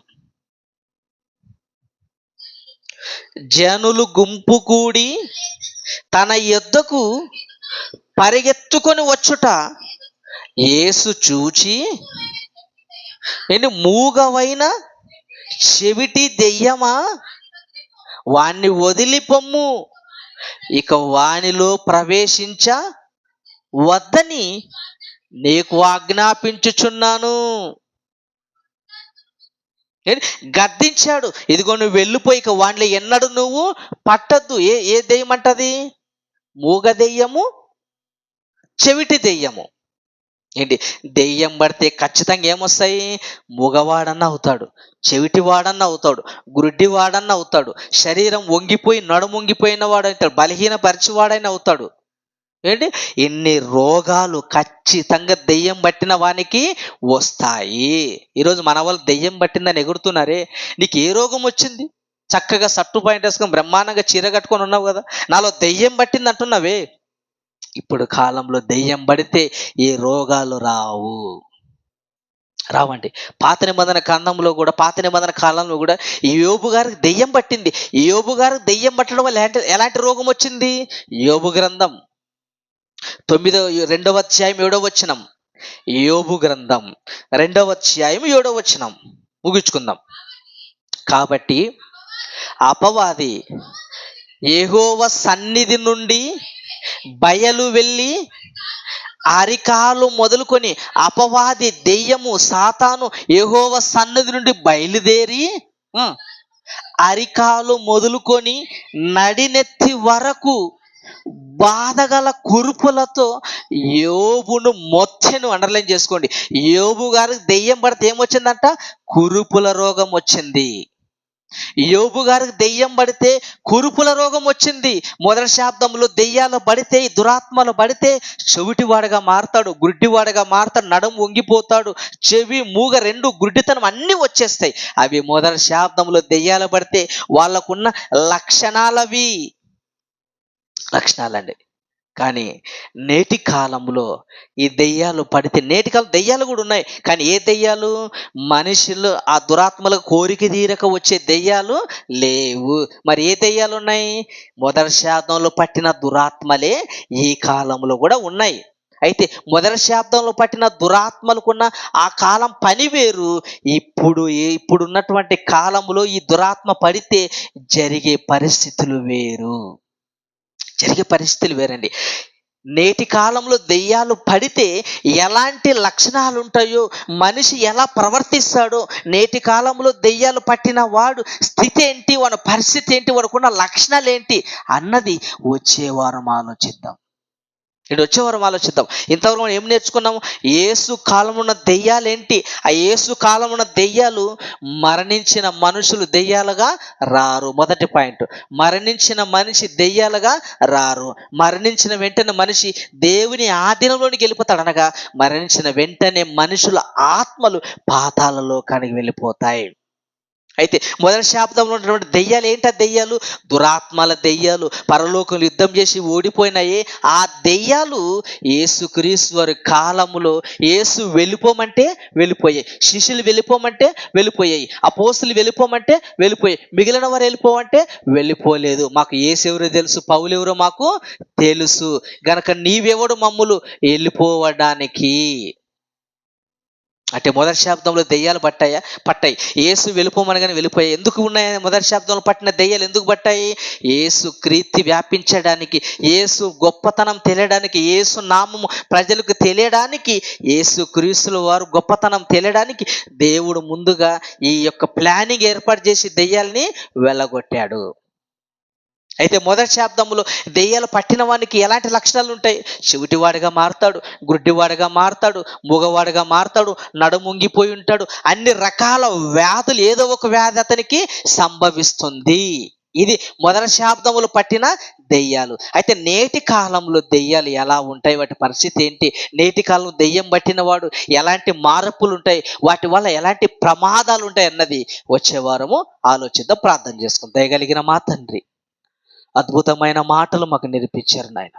జనులు గుంపు కూడి తన యొద్దకు పరిగెత్తుకొని వచ్చుట యేసు చూచి, మూగవైన చెవిటి దెయ్యమా, వాణ్ణి వదిలిపొమ్ము, ఇక వానిలో ప్రవేశించ వద్దని నీకు ఆజ్ఞాపించుచున్నాను. ఏంటి? గద్దించాడు. ఇదిగో నువ్వు వెళ్ళిపోయి ఇక వాడిని ఎన్నడు నువ్వు పట్టద్దు. ఏ దెయ్యం అంటది? మూగ దెయ్యము, చెవిటి దెయ్యము. ఏంటి? దెయ్యం పడితే ఖచ్చితంగా ఏమొస్తాయి? మూగవాడన్న అవుతాడు, చెవిటివాడన్న అవుతాడు, గుడ్డివాడన్న అవుతాడు, శరీరం వంగిపోయి నడుమొంగిపోయిన వాడు అవుతాడు, బలహీనపరిచివాడైన అవుతాడు. ఏంటి? ఇన్ని రోగాలు ఖచ్చితంగా దెయ్యం పట్టిన వానికి వస్తాయి. ఈరోజు మన వాళ్ళు దెయ్యం పట్టిందని ఎగురుతున్నారే, నీకు ఏ రోగం వచ్చింది? చక్కగా సట్టు పాయింట్ వేసుకొని బ్రహ్మాండంగా చీర కట్టుకొని ఉన్నావు కదా, నాలో దెయ్యం పట్టింది అంటున్నావే. ఇప్పుడు కాలంలో దెయ్యం పడితే ఏ రోగాలు రావండి. పాత నిబంధన కాలంలో కూడా ఈ యోబు గారికి దెయ్యం పట్టింది. ఈ యోబు గారికి దెయ్యం పట్టడం వల్ల ఎలాంటి రోగం వచ్చింది? యోబు గ్రంథం 2వ అధ్యాయం 7వ వచనం. యోబు గ్రంథం 2వ అధ్యాయం 7వ వచనం ముగించుకుందాం. కాబట్టి అపవాది యెహోవా సన్నిధి నుండి బయలు వెళ్ళి, అరికాలు మొదలుకొని అపవాది దెయ్యము సాతాను యెహోవా సన్నిధి నుండి బయలుదేరి అరికాలు మొదలుకొని నడినెత్తి వరకు బాధగల కురుపులతో యోబును మొత్తెను. అండర్లైన్ చేసుకోండి. యోబు గారికి దెయ్యం పడితే ఏమొచ్చిందంట? కురుపుల రోగం వచ్చింది. యోబు గారికి దెయ్యం పడితే కురుపుల రోగం వచ్చింది. మొదటి శాబ్దంలో దెయ్యాలు పడితే, దురాత్మలు పడితే చెవిటివాడుగా మారతాడు, గుడ్డివాడుగా మారతాడు, నడుము వంగిపోతాడు, చెవి మూగ రెండు గుడ్డితనం అన్నీ వచ్చేస్తాయి. అవి మొదటి శాబ్దంలో దెయ్యాలు పడితే వాళ్ళకున్న లక్షణాలండి. కానీ నేటి కాలంలో ఈ దెయ్యాలు పడితే, నేటి కాలం దెయ్యాలు కూడా ఉన్నాయి, కానీ ఏ దెయ్యాలు? మనుషులు ఆ దురాత్మలకు కోరిక తీరక వచ్చే దెయ్యాలు లేవు. మరి ఏ దెయ్యాలు ఉన్నాయి? మొదటి శాబ్దంలో పట్టిన దురాత్మలే ఈ కాలంలో కూడా ఉన్నాయి. అయితే మొదటి శాబ్దంలో పట్టిన దురాత్మలకున్న ఆ కాలం పని వేరు. ఇప్పుడున్నటువంటి కాలంలో ఈ దురాత్మ పడితే జరిగే పరిస్థితులు వేరండి. నేటి కాలంలో దెయ్యాలు పడితే ఎలాంటి లక్షణాలు ఉంటాయో, మనిషి ఎలా ప్రవర్తిస్తాడో, నేటి కాలంలో దెయ్యాలు పట్టిన వాడు స్థితి ఏంటి, వాడి పరిస్థితి ఏంటి, వాడుకున్న లక్షణాలు ఏంటి అన్నది వచ్చే వారం ఆలోచిద్దాం. ఇంతవరకు మనం ఏం నేర్చుకున్నాము? యేసు కాలం ఉన్న దెయ్యాలు ఏంటి? ఆ యేసు కాలం ఉన్న దెయ్యాలు మరణించిన మనుషులు దెయ్యాలుగా రారు. మొదటి పాయింట్, మరణించిన మనిషి దెయ్యాలుగా రారు. మరణించిన వెంటనే మనిషి దేవుని ఆధీనంలోనికి వెళ్ళిపోతాడు. అనగా మరణించిన వెంటనే మనుషుల ఆత్మలు పాతాళలోకానికి వెళ్ళిపోతాయి. అయితే మొదటి శాబ్దంలో ఉన్నటువంటి దెయ్యాలు ఏంటి? దెయ్యాలు దురాత్మల దెయ్యాలు, పరలోకంలో యుద్ధం చేసి ఓడిపోయినాయే ఆ దెయ్యాలు యేసుక్రీస్తు వారి కాలములో యేసు వెళ్ళిపోమంటే వెళ్ళిపోయాయి, శిష్యులు వెళ్ళిపోమంటే వెళ్ళిపోయాయి, అపోస్తులు వెళ్ళిపోమంటే వెళ్ళిపోయాయి, మిగిలిన వారు వెళ్ళిపోమంటే వెళ్ళిపోలేదు. మాకు యేసు ఎవరో తెలుసు, పౌలు ఎవరో మాకు తెలుసు, గనక నీవెవడు మమ్ములు వెళ్ళిపోవడానికి? అంటే మొదటి శాబ్దంలో దెయ్యాలు పట్టాయి. యేసు వెళ్ళిపోమనగానే వెళ్ళిపోయాయి. ఎందుకు ఉన్నాయి మొదటి శాబ్దంలో పట్టిన దెయ్యాలు? ఎందుకు పట్టాయి? యేసు కీర్తి వ్యాపించడానికి, యేసు గొప్పతనం తెలియడానికి, యేసు నామము ప్రజలకు తెలియడానికి, యేసు క్రీస్తుల వారు గొప్పతనం తెలియడానికి దేవుడు ముందుగా ఈ యొక్క ప్లానింగ్ ఏర్పాటు చేసి దెయ్యాల్ని వెళ్ళగొట్టాడు. అయితే మొదటి శాబ్దంలో దెయ్యాలు పట్టిన వానికి ఎలాంటి లక్షణాలు ఉంటాయి? చెవిటివాడిగా మారతాడు, గుడ్డివాడిగా మారతాడు, మూగవాడిగా మారతాడు, నడుముంగిపోయి ఉంటాడు. అన్ని రకాల వ్యాధులు, ఏదో ఒక వ్యాధి అతనికి సంభవిస్తుంది. ఇది మొదటి శాబ్దములు పట్టిన దెయ్యాలు. అయితే నేటి కాలంలో దెయ్యాలు ఎలా ఉంటాయి, వాటి పరిస్థితి ఏంటి? నేటి కాలంలో దెయ్యం పట్టిన వాడు ఎలాంటి మార్పులు ఉంటాయి, వాటి వల్ల ఎలాంటి ప్రమాదాలు ఉంటాయి అన్నది వచ్చే వారము ఆలోచిద్దాం. ప్రార్థన చేసుకుందాం. దయగలిగిన మా తండ్రి, అద్భుతమైన మాటలు మాకు నేర్పించారు నాయన.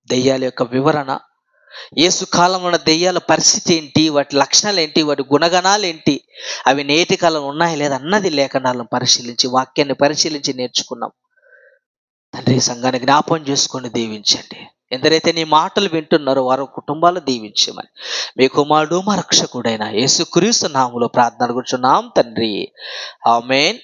దెయ్యాల యొక్క వివరణ, యేసు కాలంలో ఉన్న దెయ్యాల పరిస్థితి ఏంటి, వాటి లక్షణాలు ఏంటి, వాటి గుణగణాలు ఏంటి, అవి నేటి కాలంలో ఉన్నాయా లేదా అన్నది లేఖనాలను పరిశీలించి, వాక్యాన్ని పరిశీలించి నేర్చుకున్నాం. తండ్రి, సంఘాన్ని జ్ఞాపం చేసుకొని దీవించండి. ఎందరైతే నీ మాటలు వింటున్నారో వారి కుటుంబాలు దీవించమని మీ కుమారుడు మా రక్షకుడైన యేసుక్రీస్తు నామములో ప్రార్థన కూర్చున్నాం తండ్రి. ఆమేన్.